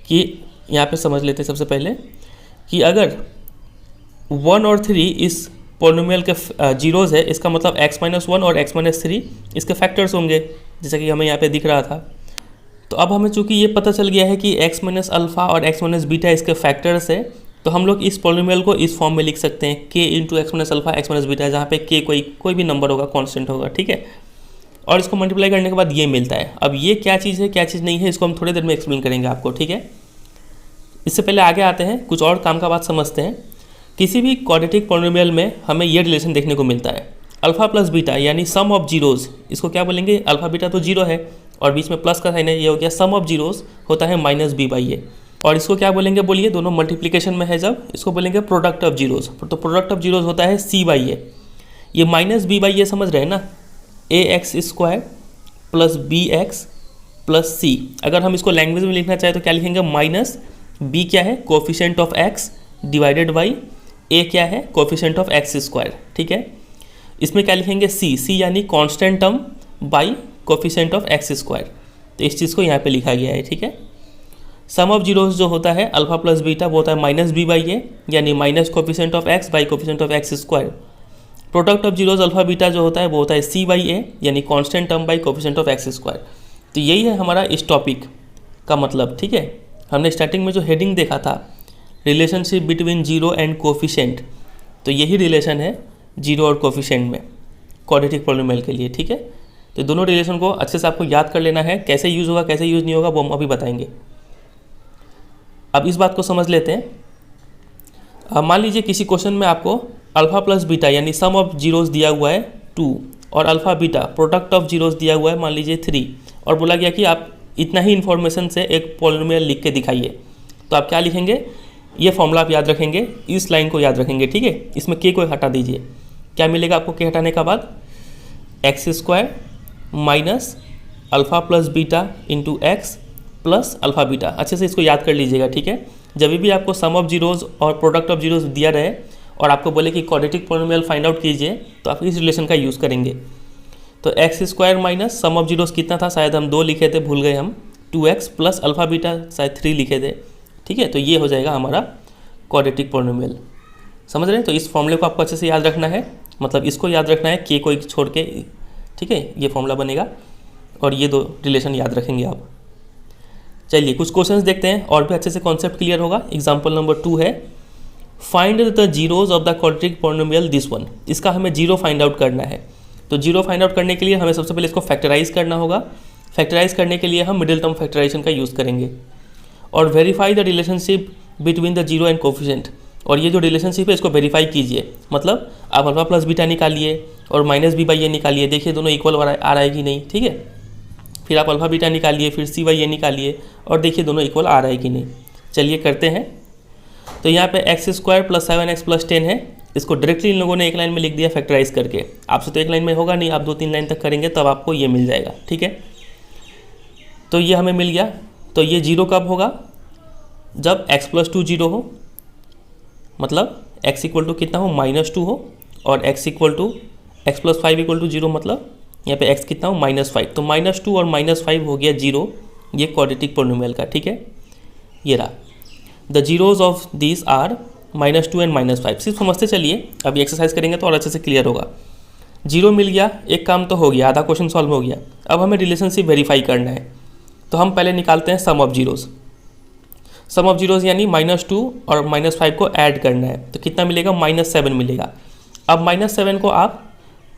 कि यहाँ पे समझ लेते हैं सबसे पहले कि अगर 1 और 3 इस पॉलिनोमियल के जीरोज़ है, इसका मतलब x माइनस 1 और x माइनस 3 इसके फैक्टर्स होंगे, जैसा कि हमें यहाँ पे दिख रहा था। तो अब हमें चूँकि ये पता चल गया है कि x माइनस अल्फ़ा और x माइनस बीटा इसके फैक्टर्स है, तो हम लोग इस पॉलिनोमियल को इस फॉर्म में लिख सकते हैं k into x minus alpha x minus beta, जहाँ पे k कोई भी नंबर होगा, कांस्टेंट होगा, ठीक है। और इसको मल्टीप्लाई करने के बाद ये मिलता है। अब ये क्या चीज़ है क्या चीज़ नहीं है, इसको हम थोड़ी देर में एक्सप्लेन करेंगे आपको, ठीक है। इससे पहले आगे आते हैं, कुछ और काम का बात समझते हैं। किसी भी क्वाड्रेटिक पॉलिनोमियल में हमें ये रिलेशन देखने को मिलता है, अल्फ़ा प्लस बीटा यानी सम ऑफ जीरोज़, इसको क्या बोलेंगे, अल्फ़ा बीटा तो जीरो है और बीच में प्लस का साइन है, ये हो गया सम ऑफ जीरोज़ होता है -b/a। और इसको क्या बोलेंगे, बोलिए, दोनों मल्टीप्लिकेशन में है जब, इसको बोलेंगे प्रोडक्ट ऑफ जीरोज़। तो प्रोडक्ट ऑफ जीरोज़ होता है c/a। ये -b/a समझ रहे हैं ना, ax² plus bx plus c। अगर हम इसको लैंग्वेज में लिखना चाहें तो क्या लिखेंगे, माइनस b क्या है, coefficient of x divided by a क्या है, कोफिशिएंट ऑफ x², ठीक है। इसमें क्या लिखेंगे, c यानी constant term by coefficient of x²। तो इस चीज़ को यहाँ पे लिखा गया है, ठीक है। सम ऑफ जीरोज जो होता है अल्फा प्लस बीटा वो होता है -b/a यानी minus coefficient of x by coefficient of x²। Product of zeros alpha beta जो होता है वो होता है c/a यानी constant term by coefficient of x²। तो यही है हमारा इस टॉपिक का मतलब, ठीक है। हमने स्टार्टिंग में जो हेडिंग देखा था, relationship between zero and coefficient, तो यही रिलेशन है जीरो और कोफिशिएंट में क्वाड्रेटिक पॉलिनोमियल के लिए, ठीक है। तो दोनों रिलेशन को अच्छे से आपको याद कर लेना है, कैसे यूज़ होगा कैसे यूज़ नहीं होगा वो हम अभी बताएंगे। अब इस बात को समझ लेते हैं। मान लीजिए किसी क्वेश्चन में आपको अल्फ़ा प्लस बीटा यानी सम ऑफ जीरोज़ दिया हुआ है 2 और alpha beta product of zeros दिया हुआ है मान लीजिए 3, और बोला गया कि आप इतना ही इन्फॉर्मेशन से एक पॉलिनोमियल लिख के दिखाइए। तो आप क्या लिखेंगे, ये फॉर्मूला आप याद रखेंगे, इस लाइन को याद रखेंगे, ठीक है। इसमें k को हटा दीजिए, क्या मिलेगा आपको k हटाने का बाद, x² minus alpha plus beta into x plus alpha beta. अच्छे से इसको याद कर लीजिएगा, ठीक है। जब भी आपको सम ऑफ जीरोज़ और प्रोडक्ट ऑफ जीरोज़ दिया रहे और आपको बोले कि क्वाड्रेटिक पॉलिनोमियल फाइंड आउट कीजिए, तो आप इस रिलेशन का यूज़ करेंगे। तो x² minus sum of zeros कितना था, शायद हम 2 लिखे थे, भूल गए हम, 2x प्लस अल्फ़ा बीटा शायद 3 लिखे थे, ठीक है। तो ये हो जाएगा हमारा क्वाड्रेटिक पॉलिनोमियल, समझ रहे हैं। तो इस फॉर्मूले को आपको अच्छे से याद रखना है, मतलब इसको याद रखना है, k को छोड़ के, ठीक है, ये फॉर्मूला बनेगा और ये 2 रिलेशन याद रखेंगे आप। चलिए कुछ क्वेश्चंस देखते हैं और भी अच्छे से कॉन्सेप्ट क्लियर होगा। एग्जांपल नंबर 2 है, find the zeros of the quadratic polynomial this one. इसका हमें जीरो फाइंड आउट करना है। तो जीरो फाइंड आउट करने के लिए हमें सबसे पहले इसको फैक्टराइज करना होगा। फैक्टराइज करने के लिए हम मिडिल टर्म फैक्टराइजेशन का यूज़ करेंगे। और verify the relationship between the zero and coefficient. और ये जो रिलेशनशिप है इसको वेरीफाई कीजिए, मतलब आप अल्फा प्लस बीटा निकालिए और -b/a निकालिए, देखिए दोनों इक्वल आ रहा है कि नहीं, ठीक है। फिर आप अल्फा बीटा निकालिए, फिर c/a निकालिए और देखिए दोनों इक्वल आ रहा है कि नहीं। चलिए करते हैं। तो यहाँ पे x² प्लस 7x प्लस 10 है, इसको डायरेक्टली इन लोगों ने एक लाइन में लिख दिया फैक्टराइज करके। आपसे तो एक लाइन में होगा नहीं, आप 2-3 लाइन तक करेंगे तब आपको ये मिल जाएगा, ठीक है। तो ये हमें मिल गया। तो ये जीरो कब होगा, जब x प्लस 2 जीरो हो, मतलब x इक्वल टू कितना हो, -2 हो, और x equal to x plus 5 equal to 0, मतलब यहाँ पे x कितना हो, -5। तो -2 और -5 हो गया 0, ये क्वाड्रेटिक पॉलिनोमियल का, ठीक है। ये रहा, the zeros of this are -2 and -5। सिर्फ समझते चलिए, अभी एक्सरसाइज करेंगे तो और अच्छे से क्लियर होगा। जीरो मिल गया, एक काम तो हो गया, आधा क्वेश्चन सॉल्व हो गया। अब हमें रिलेशनशिप वेरीफाई करना है। तो हम पहले निकालते हैं sum of zeros. Sum of zeros यानी -2 और -5 को ऐड करना है, तो कितना मिलेगा, -7 मिलेगा। अब -7 को आप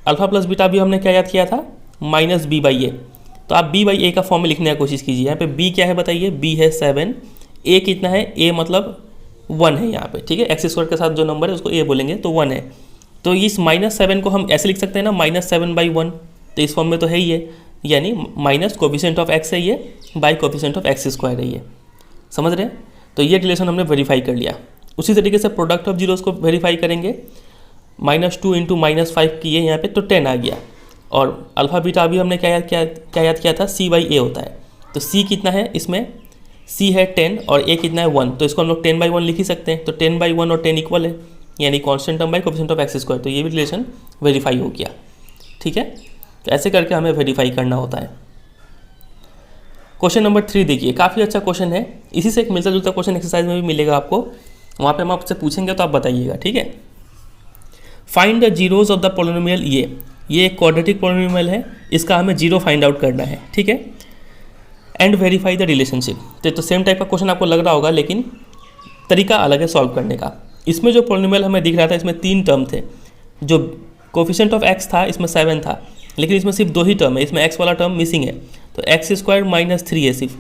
अल्फा प्लस बीटा भी हमने क्या याद किया था, -b/a। तो आप b/a का फॉर्म में लिखने की कोशिश कीजिए। यहाँ पे b क्या है बताइए, b है 7, a कितना है, a मतलब 1 है यहाँ पे, ठीक है। एक्स स्क्वायर के साथ जो नंबर है उसको ए बोलेंगे तो 1 है। तो इस -7 को हम ऐसे लिख सकते हैं ना, -7/1, तो इस फॉर्म में तो है ही है, यानी माइनस कोफिशिएंट ऑफ एक्स है ये by coefficient of x square है ये, समझ रहे हैं। तो ये रिलेशन हमने वेरीफाई कर लिया। उसी तरीके से प्रोडक्ट ऑफ जीरोस को वेरीफाई करेंगे, -2 × -5 किए यहाँ पे तो 10 आ गया। और अल्फ़ा बीटा अभी हमने क्या याद किया था, c/a होता है। तो c कितना है इसमें, c है 10 और a कितना है 1, तो इसको हम लोग 10/1 लिख ही सकते हैं। तो 10/1 और 10 इक्वल है, यानी constant term by coefficient of x square. तो ये भी रिलेशन वेरीफाई हो गया, ठीक है। तो ऐसे करके हमें वेरीफाई करना होता है। क्वेश्चन नंबर 3 देखिए, काफ़ी अच्छा क्वेश्चन है। इसी से एक मिलता जुलता क्वेश्चन एक्सरसाइज में भी मिलेगा आपको, वहाँ पे हम आपसे पूछेंगे तो आप बताइएगा, ठीक है। Find the zeros of the polynomial ये एक क्वाड्रेटिक पॉलिनोमियल है, इसका हमें जीरो फाइंड आउट करना है, ठीक है। And verify the relationship. तो सेम टाइप का क्वेश्चन आपको लग रहा होगा, लेकिन तरीका अलग है सॉल्व करने का। इसमें जो पॉलिनोमियल हमें दिख रहा था, इसमें 3 टर्म थे। जो कोफिशिएंट ऑफ एक्स था इसमें 7 था, लेकिन इसमें सिर्फ 2 ही टर्म है, इसमें एक्स वाला टर्म मिसिंग है। तो एक्स स्क्वायर -3 है सिर्फ।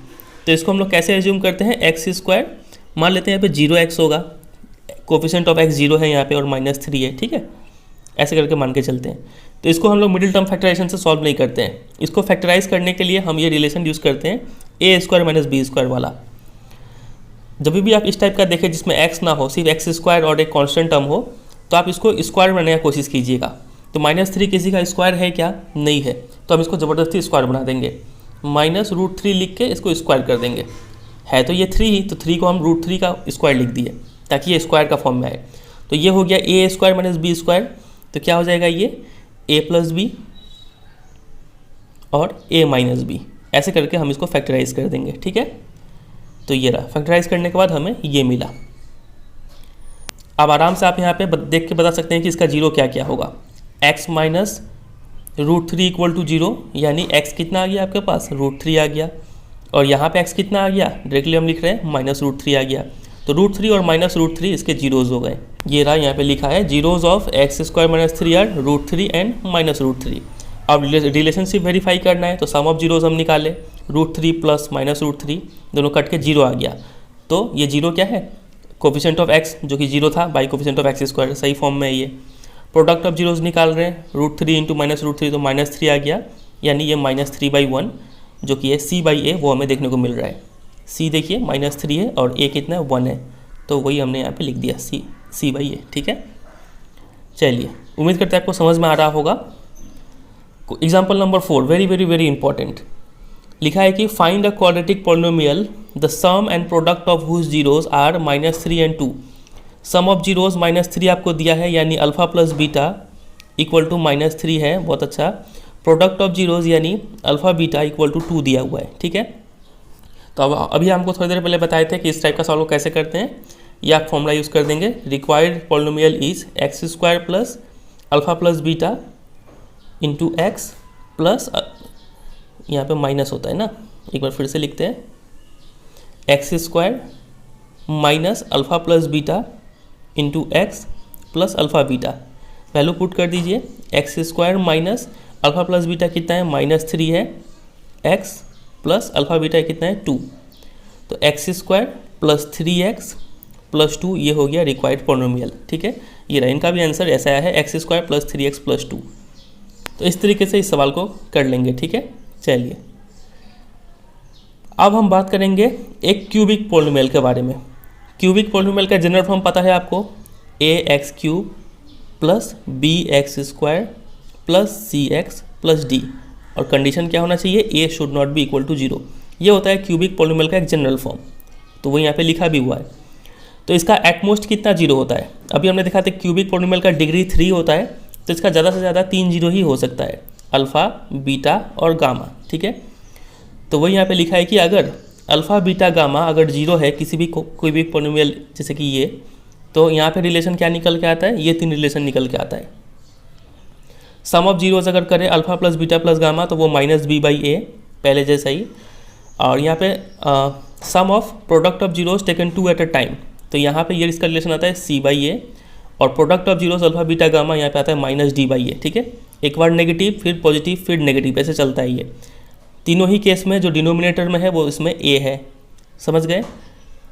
तो इसको हम लोग कैसे एज्यूम करते हैं, एक्स स्क्वायर मान लेते हैं यहाँ पे 0x होगा, कोफिशिएंट ऑफ एक्स 0 है यहाँ पे और -3 है, ठीक है। ऐसे करके मान के चलते हैं। तो इसको हम लोग मिडिल टर्म फैक्टराइजेशन से सॉल्व नहीं करते हैं। इसको फैक्टराइज करने के लिए हम ये रिलेशन यूज़ करते हैं a² - b² वाला। जब भी आप इस टाइप का देखें जिसमें x ना हो, सिर्फ एक्स स्क्वायर और एक कांस्टेंट टर्म हो, तो आप इसको स्क्वायर बनाने की कोशिश कीजिएगा। तो -3 किसी का स्क्वायर है क्या, नहीं है, तो हम इसको ज़बरदस्ती स्क्वायर बना देंगे। -√3 लिख के इसको स्क्वायर कर देंगे। है तो ये 3 ही, तो 3 को हम √3 का स्क्वायर लिख दिए ताकि ये स्क्वायर का फॉर्म में आए। तो ये हो गया a² - b²। तो क्या हो जाएगा ये a + b और a - b। ऐसे करके हम इसको फैक्टराइज कर देंगे, ठीक है। तो ये रहा, फैक्टराइज करने के बाद हमें ये मिला। अब आराम से आप यहाँ पे देख के बता सकते हैं कि इसका जीरो क्या क्या होगा। x - √3 = 0, यानी x कितना आ गया आपके पास, √3 आ गया। और यहाँ पे x कितना आ गया, डायरेक्टली हम लिख रहे हैं -√3 आ गया। तो √3 और -√3 इसके जीरोज़ हो गए। ये रहा, यहाँ पे लिखा है zeros of x² - 3 are √3 and -√3। अब रिलेशनशिप वेरीफाई करना है, तो सम ऑफ जीरोज़ हम निकाले, √3 + -√3 दोनों कट के 0 आ गया। तो ये 0 क्या है, कोफिशिएंट ऑफ x जो कि 0 था बाई कोफिशिएंट ऑफ x², सही फॉर्म में है ये। प्रोडक्ट ऑफ जीरोज़ निकाल रहे हैं, √3 × -√3 तो -3 आ गया, यानी ये -3/1 जो कि है c/a, वो हमें देखने को मिल रहा है। c देखिए -3 है और a कितना है, 1 है, तो वही हमने यहाँ पे लिख दिया c/a, ठीक है। चलिए, उम्मीद करते हैं आपको समझ में आ रहा होगा। Example number 4 very very very important. लिखा है कि find a quadratic polynomial the sum and product of whose zeros are -3 and 2। Sum of zeros -3 आपको दिया है, यानी अल्फा + बीटा = -3 है, बहुत अच्छा। प्रोडक्ट ऑफ जीरोज यानी अल्फा बीटा = 2 दिया हुआ है, ठीक है। तो अब अभी हमको थोड़ी देर पहले बताए थे कि इस टाइप का सॉल्व कैसे करते हैं। ये आप फॉर्मूला यूज़ कर देंगे, required polynomial is x² + alpha + beta into x plus, यहाँ पे माइनस होता है ना, एक बार फिर से लिखते हैं, x² - alpha + beta into x plus alpha beta. Value put कर दीजिए, x² - अल्फा + बीटा कितना है, -3 है, x प्लस अल्फा बीटा कितना है, 2। तो x² + 3x + 2 ये हो गया रिक्वायर्ड पॉलिनोमियल, ठीक है। ये रहा, इनका भी आंसर ऐसा आया है, x² + 3x + 2। तो इस तरीके से इस सवाल को कर लेंगे, ठीक है। चलिए, अब हम बात करेंगे एक क्यूबिक पॉलिनोमियल के बारे में। क्यूबिक पॉलिनोमियल का जनरल फॉर्म पता है आपको, ax³ + bx² + cx + d, और कंडीशन क्या होना चाहिए, a should not be equal to 0। ये होता है क्यूबिक पॉलिनोमियल का एक जनरल फॉर्म, तो वो यहाँ पे लिखा भी हुआ है। तो इसका एटमोस्ट कितना जीरो होता है, अभी हमने देखा था क्यूबिक पॉलिनोमियल का डिग्री 3 होता है, तो इसका ज़्यादा से ज़्यादा 3 जीरो ही हो सकता है, अल्फ़ा, बीटा और गामा, ठीक है। तो वही यहाँ पे लिखा है कि अगर अल्फ़ा, बीटा, गामा अगर 0 है किसी भी क्यूबिक पॉलिनोमियल जैसे कि ये, तो यहाँ पे रिलेशन क्या निकल के आता है, ये 3 रिलेशन निकल के आता है। सम ऑफ जीरोज अगर करें अल्फ़ा + बीटा + गामा, तो वो -b/a पहले जैसा ही। और यहाँ पे sum of product of zeros taken 2 at a time, तो यहाँ पे ये इसका रिलेशन आता है c/a, और product of zeros alpha, beta, gamma यहाँ पे आता है -d/a, ठीक है। एक बार नेगेटिव, फिर पॉजिटिव, फिर नेगेटिव, ऐसे चलता है ये। तीनों ही केस में जो डिनोमिनेटर में है वो इसमें a है, समझ गए।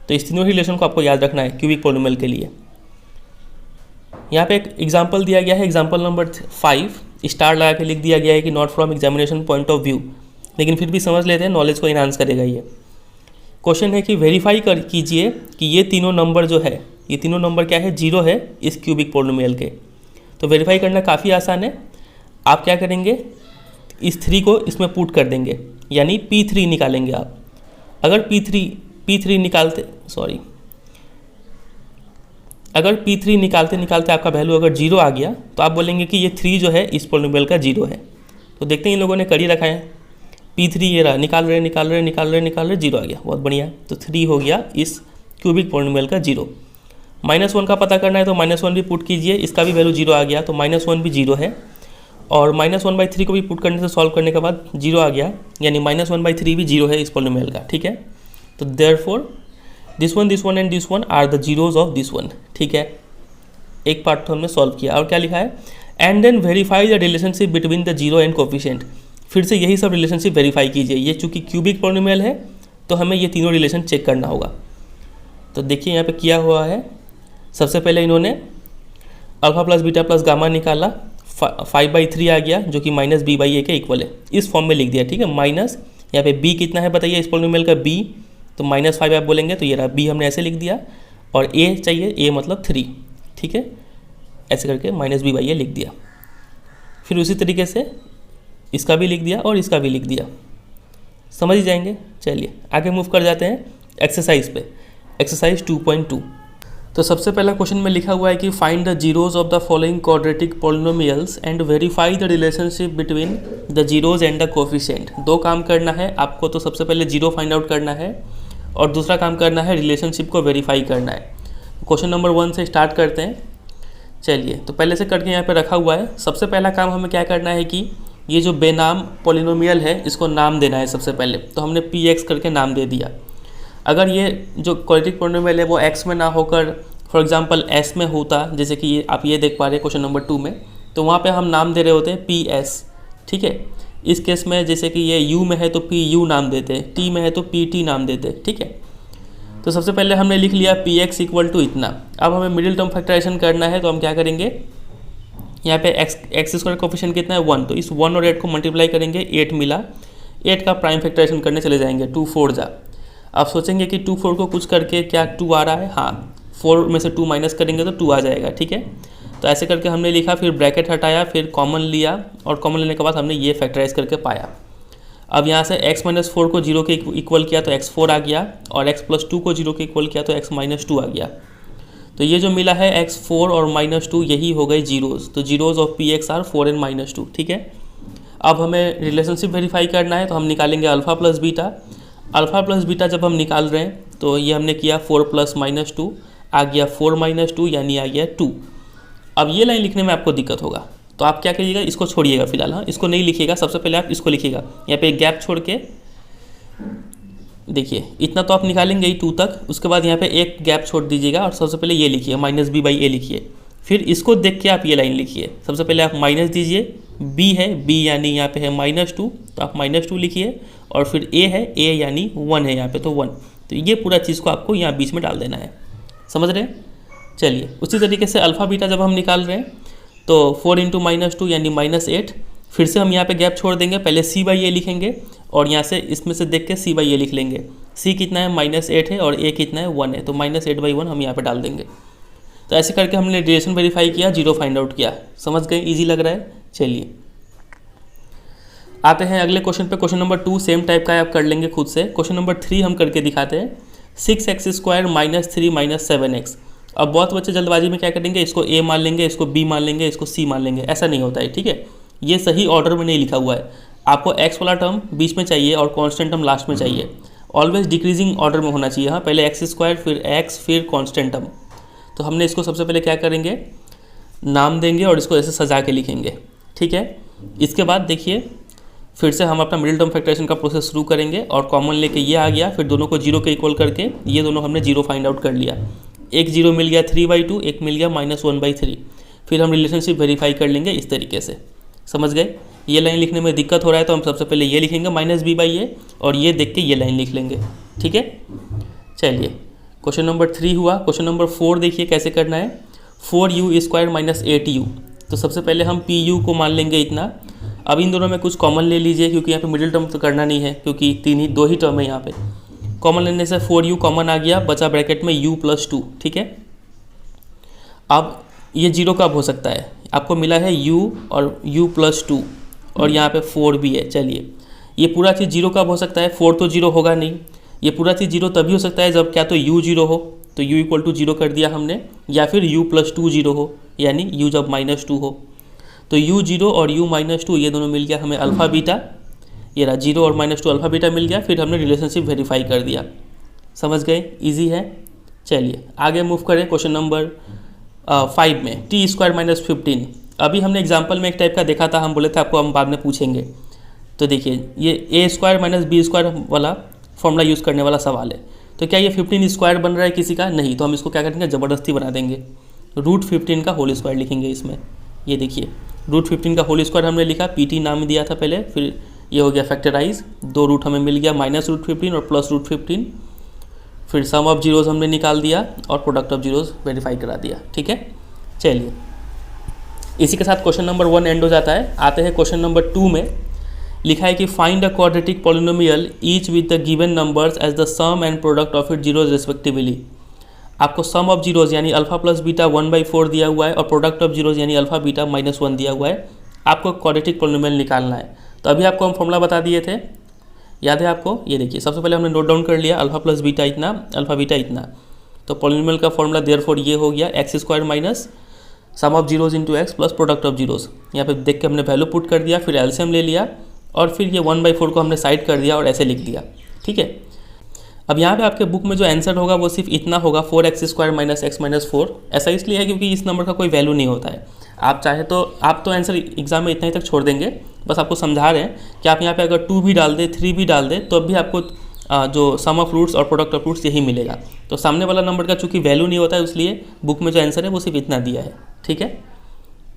तो इस तीनों रिलेशन को आपको याद रखना है क्यूबिक पॉलिनोमियल के लिए। यहाँ पे एक एग्जाम्पल दिया गया है, एग्जाम्पल नंबर 5, स्टार लगा के लिख दिया गया है कि not from examination point of view, लेकिन फिर भी समझ लेते हैं, नॉलेज को इन्हांस करेगा ये। क्वेश्चन है कि वेरीफाई कर कीजिए कि ये तीनों नंबर जो है, ये तीनों नंबर क्या है, 0 है इस क्यूबिक पॉलिनोमियल के। तो वेरीफाई करना काफ़ी आसान है। आप क्या करेंगे, इस 3 को इसमें पुट कर देंगे, यानी P3 निकालेंगे आप। अगर P3 निकालते अगर P3 निकालते निकालते आपका वैल्यू अगर 0 आ गया तो आप बोलेंगे कि ये 3 जो है इस पॉलिनोमियल का 0 है। तो देखते हैं इन लोगों ने कर ही रखा है, P3 ये रहा, निकाल रहे 0 आ गया, बहुत बढ़िया। तो 3 हो गया इस क्यूबिक पॉलिनोमियल का 0। -1 का पता करना है तो -1 भी पुट कीजिए, इसका भी वैल्यू 0 आ गया, तो -1 भी 0 है। और -1/3 को भी पुट करने से सॉल्व करने के बाद 0 आ गया, यानी -1/3 भी 0 है इस पॉलिनोमियल का, ठीक है। तो therefore this one and this one are the zeros of this one, ठीक है। एक पार्ट तो हमने सॉल्व किया। और क्या लिखा है, and then verify the relationship between the zero and coefficient. फिर से यही सब रिलेशनशिप वेरीफाई कीजिए। ये चूंकि क्यूबिक पॉलिनोमियल है तो हमें ये तीनों रिलेशन चेक करना होगा। तो देखिए यहाँ पे किया हुआ है, सबसे पहले इन्होंने alpha plus beta plus gamma निकाला, 5/3 आ गया जो कि -b/a के इक्वल है, इस फॉर्म में लिख दिया, ठीक है। माइनस यहाँ पे b कितना है बताइए इस पॉलिनोमियल का, b तो -5 आप बोलेंगे तो ये रहा b, हमने ऐसे लिख दिया। और a चाहिए, a मतलब 3, ठीक है, ऐसे करके -b/a लिख दिया। फिर उसी तरीके से इसका भी लिख दिया और इसका भी लिख दिया, समझ ही जाएंगे। चलिए आगे मूव कर जाते हैं एक्सरसाइज पे, एक्सरसाइज 2.2। तो सबसे पहला क्वेश्चन में लिखा हुआ है कि find the zeros of the following quadratic polynomials and verify the relationship between the zeros and the coefficient. दो काम करना है आपको, तो सबसे पहले जीरो फाइंड आउट करना है और दूसरा काम करना है रिलेशनशिप को वेरीफाई करना है। क्वेश्चन नंबर 1 से स्टार्ट करते हैं। चलिए, तो पहले से करके यहाँ पे रखा हुआ है। सबसे पहला काम हमें क्या करना है कि ये जो बेनाम पॉलिनोमियल है इसको नाम देना है सबसे पहले। तो हमने px करके नाम दे दिया। अगर ये जो क्वाड्रेटिक पॉलिनोमियल है वो x में ना होकर फॉर एग्जांपल s में होता, जैसे कि ये आप ये देख पा रहे हैं क्वेश्चन नंबर 2 में, तो वहाँ पे हम नाम दे रहे होते हैं ps, ठीक है। इस केस में जैसे कि ये u में है तो pu नाम देते हैं, t में है तो pt नाम देते हैं, ठीक है। तो सबसे पहले हमने लिख लिया px इक्वल टू इतना। अब हमें मिडिल टर्म फैक्टराइजेशन करना है, तो हम क्या करेंगे, यहाँ पे एक्स स्क्वायर कोफिशिएंट कितना है 1, तो इस 1 और 8 को मल्टीप्लाई करेंगे, 8 मिला, 8 का प्राइम फैक्टराइजेशन करने चले जाएंगे, 2 4 जा। आप सोचेंगे कि 2 4 को कुछ करके क्या 2 आ रहा है, हाँ 4 में से 2 माइनस करेंगे तो 2 आ जाएगा, ठीक है। तो ऐसे करके हमने लिखा, फिर ब्रैकेट हटाया, फिर कॉमन लिया और कॉमन लेने के बाद हमने ये फैक्टराइज करके पाया। अब यहाँ से x - 4 को 0 के इक्वल किया तो x4 आ गया, और x + 2 को 0 के इक्वल किया तो x - 2 आ गया। तो ये जो मिला है x4 और -2 यही हो गए जीरोज़। तो zeros of px are 4 and -2, ठीक है। अब हमें रिलेशनशिप वेरीफाई करना है, तो हम निकालेंगे alpha plus beta. Alpha plus beta जब हम निकाल रहे हैं तो ये हमने किया 4 + -2 आ गया 4 - 2 यानी आ गया 2। अब ये लाइन लिखने में आपको दिक्कत होगा, तो आप क्या करिएगा, इसको छोड़िएगा फिलहाल, हाँ इसको नहीं लिखिएगा, सबसे पहले आप इसको लिखिएगा। यहाँ पे एक गैप छोड़ के देखिए, इतना तो आप निकालेंगे ही 2 तक, उसके बाद यहाँ पे एक गैप छोड़ दीजिएगा और सबसे पहले ये लिखिए -b/a लिखिए। फिर इसको देख के आप ये लाइन लिखिए। सबसे पहले आप माइनस दीजिए, b है, b यानी यहाँ पे है -2, तो आप -2 लिखिए, और फिर a है, a यानी 1 है यहाँ पे, तो 1। तो ये पूरा चीज़ को आपको यहाँ बीच में डाल देना है, समझ रहे हैं। चलिए, उसी तरीके से अल्फ़ा बीटा जब हम निकाल रहे हैं तो 4 × -2 यानी -8। फिर से हम यहाँ पे गैप छोड़ देंगे, पहले c/a लिखेंगे और यहाँ से इसमें से देख के c/a लिख लेंगे। c कितना है -8 है और a कितना है 1 है, तो -8/1 हम यहाँ पे डाल देंगे। तो ऐसे करके हमने रिलेशन वेरीफाई किया, जीरो फाइंड आउट किया। समझ गए, इजी लग रहा है। चलिए आते हैं अगले क्वेश्चन पे। क्वेश्चन नंबर 2 सेम टाइप का है, आप कर लेंगे खुद से। क्वेश्चन नंबर 3 हम करके दिखाते हैं। 6x² - 3 - 7x। अब बहुत बच्चे जल्दबाजी में क्या करेंगे, इसको a मान लेंगे, इसको b मान लेंगे, इसको c मान लेंगे। ऐसा नहीं होता है, ठीक है। ये सही ऑर्डर में नहीं लिखा हुआ है। आपको x वाला टर्म बीच में चाहिए और कांस्टेंट टर्म लास्ट में चाहिए। ऑलवेज डिक्रीजिंग ऑर्डर में होना चाहिए, हाँ, पहले x², फिर x, फिर कांस्टेंट टर्म। तो हमने इसको सबसे पहले क्या करेंगे, नाम देंगे और इसको ऐसे सजा के लिखेंगे, ठीक है। इसके बाद देखिए, फिर से हम अपना मिडिल टर्म फैक्टराइजेशन का प्रोसेस शुरू करेंगे और कॉमन लेके ये आ गया, फिर दोनों को 0 के इक्वल करके ये दोनों हमने 0 फाइंड आउट कर लिया। एक 0 मिल गया 3/2, एक मिल गया -1/3। फिर हम रिलेशनशिप वेरीफाई कर लेंगे इस तरीके से, समझ गए। ये लाइन लिखने में दिक्कत हो रहा है तो हम सबसे पहले ये लिखेंगे -b/a और ये देख के ये लाइन लिख लेंगे, ठीक है। चलिए क्वेश्चन नंबर 3 हुआ। क्वेश्चन नंबर 4 देखिए कैसे करना है। 4u² minus 8u। तो सबसे पहले हम pu को मान लेंगे इतना। अब इन दोनों में कुछ कॉमन ले लीजिए, क्योंकि यहाँ पे मिडिल टर्म तो करना नहीं है, क्योंकि दो ही टर्म है यहाँ पे। कॉमन लेने से 4u कॉमन आ गया, बचा ब्रैकेट में u+2। ठीक है, अब ये जीरो कब हो सकता है, आपको मिला है u और u+2 और यहाँ पे 4 भी है। चलिए, ये पूरा चीज़ जीरो कब हो सकता है, 4 तो जीरो होगा नहीं। ये पूरा चीज़ जीरो तभी हो सकता है जब क्या तो u जीरो हो, तो u = 0 कर दिया हमने, या फिर u+2 जीरो हो, यानी u जब -2 हो। तो u 0 और u-2 ये दोनों मिल गया हमें अल्फ़ा बीटा। ये रहा 0 और -2 अल्फ़ा बीटा मिल गया। फिर हमने रिलेशनशिप वेरीफाई कर दिया। समझ गए, इजी है। चलिए आगे मूव करें क्वेश्चन नंबर 5 में। t² - 15। अभी हमने एग्जाम्पल में एक टाइप का देखा था, हम बोले थे आपको हम बाद में पूछेंगे। तो देखिए ये a² - b² वाला फॉर्मूला यूज़ करने वाला सवाल है। तो क्या ये 15² बन रहा है किसी का, नहीं। तो हम इसको क्या करेंगे, ज़बरदस्ती बना देंगे। √15 का होल स्क्वायर लिखेंगे इसमें। ये देखिए √15 का होल स्क्वायर हमने लिखा, pt नाम दिया था पहले, फिर ये हो गया फैक्टराइज, 2 रूट हमें मिल गया, -√15 और +√15। फिर सम ऑफ जीरोज़ हमने निकाल दिया और प्रोडक्ट ऑफ जीरोज़ वेरीफाई करा दिया। ठीक है, चलिए इसी के साथ क्वेश्चन नंबर 1 एंड हो जाता है। आते हैं क्वेश्चन नंबर 2 में। लिखा है कि find a quadratic polynomial each with the given numbers as the sum and product of it zeros respectively. आपको सम ऑफ जीरोज़ यानी अल्फा प्लस बीटा 1/4 दिया हुआ है और प्रोडक्ट ऑफ जीरोज़ यानी अल्फा बीटा -1 दिया हुआ है। आपको क्वाड्रेटिक पॉलिनोमियल निकालना है। तो अभी आपको हम फॉर्मूला बता दिए थे, याद है आपको। ये देखिए सबसे पहले हमने नोट डाउन कर लिया, अल्फा प्लस बीटा इतना, अल्फा बीटा इतना। तो पॉलिनोमियल का फॉर्मूला देयरफॉर ये हो गया x² minus sum of zeros into x plus product of zeros. यहाँ पे देख के हमने वैल्यू पुट कर दिया, फिर एलसीएम ले लिया और फिर ये 1/4 को हमने साइड कर दिया और ऐसे लिख दिया। ठीक है, अब यहाँ पे आपके बुक में जो आंसर होगा वो सिर्फ इतना होगा, 4x² माइनस x - 4। ऐसा इसलिए है क्योंकि इस नंबर का कोई वैल्यू नहीं होता है। आप चाहे तो आप तो आंसर एग्जाम में इतना ही तक छोड़ देंगे, बस आपको समझा रहे हैं कि आप यहाँ पे अगर 2 भी डाल दें, 3 भी डाल दें, तो भी आपको जो सम ऑफ रूट्स और प्रोडक्ट ऑफ रूट्स यही मिलेगा। तो सामने वाला नंबर का चूँकि वैल्यू नहीं होता है, इसलिए बुक में जो आंसर है वो सिर्फ इतना दिया है। ठीक है,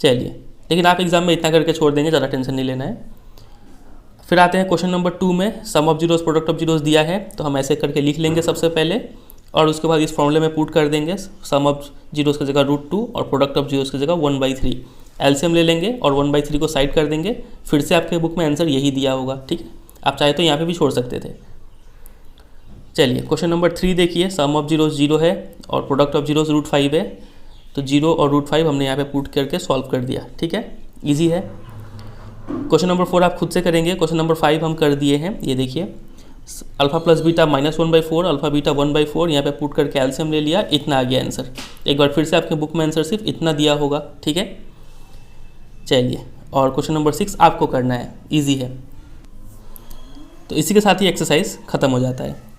चलिए, लेकिन आप एग्जाम में इतना करके छोड़ देंगे, ज़्यादा टेंशन नहीं लेना है। फिर आते हैं क्वेश्चन नंबर 2 में। Sum of zeros product of zeros दिया है, तो हम ऐसे करके लिख लेंगे सबसे पहले और उसके बाद इस फॉर्मूले में पुट कर देंगे। सम ऑफ जीरोज़ की जगह √2 और प्रोडक्ट ऑफ जीरोज़ की जगह 1/3। एलसीएम ले लेंगे और 1/3 को साइड कर देंगे। फिर से आपके बुक में आंसर यही दिया होगा। ठीक है, आप चाहे तो यहाँ पे भी छोड़ सकते थे। चलिए क्वेश्चन नंबर 3 देखिए। सम ऑफ जीरोज़ 0 है और प्रोडक्ट ऑफ जीरोज़ √5 है। तो 0 और √5 हमने यहाँ पे पुट करके सॉल्व कर दिया। ठीक है, ईजी है। क्वेश्चन नंबर 4 आप खुद से करेंगे। क्वेश्चन नंबर 5 हम कर दिए हैं। ये देखिए alpha plus beta -1/4, alpha beta 1/4, यहाँ पे पुट करके एलसीएम ले लिया, इतना आ गया आंसर। एक बार फिर से आपके बुक में आंसर सिर्फ इतना दिया होगा। ठीक है, चलिए, और क्वेश्चन नंबर 6 आपको करना है, इजी है। तो इसी के साथ ही एक्सरसाइज खत्म हो जाता है।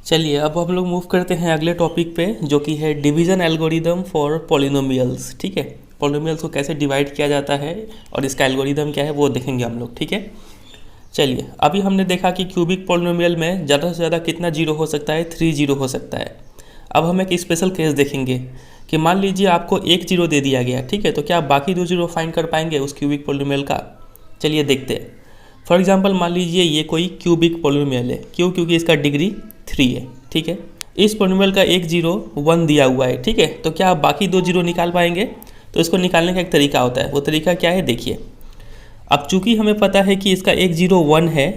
चलिए अब हम लोग मूव करते हैं अगले टॉपिक पे, जो कि है डिवीज़न एल्गोरिदम फॉर पॉलिनोमियल्स। ठीक है, पॉलिनोमियल्स को कैसे डिवाइड किया जाता है और इसका एल्गोरिदम क्या है वो देखेंगे हम लोग। ठीक है, चलिए अभी हमने देखा कि क्यूबिक पॉलिनोमियल में ज़्यादा से ज़्यादा कितना जीरो हो सकता है, 3 जीरो हो सकता है। अब हम एक स्पेशल केस देखेंगे कि मान लीजिए आपको 1 जीरो दे दिया गया। ठीक है, तो क्या आप बाकी 2 जीरो फाइंड कर पाएंगे उस क्यूबिक पॉलिनोमियल का? चलिए देखते हैं। फॉर एग्जाम्पल मान लीजिए ये कोई क्यूबिक पॉलिनोमियल है, क्यों? क्योंकि इसका डिग्री 3 है। ठीक है, इस पॉलिनोमियल का 1 0 1 दिया हुआ है। ठीक है, तो क्या आप बाकी 2 जीरो निकाल पाएंगे? तो इसको निकालने का एक तरीका होता है, वो तरीका क्या है देखिए। अब चूंकि हमें पता है कि इसका 1 0 1 है,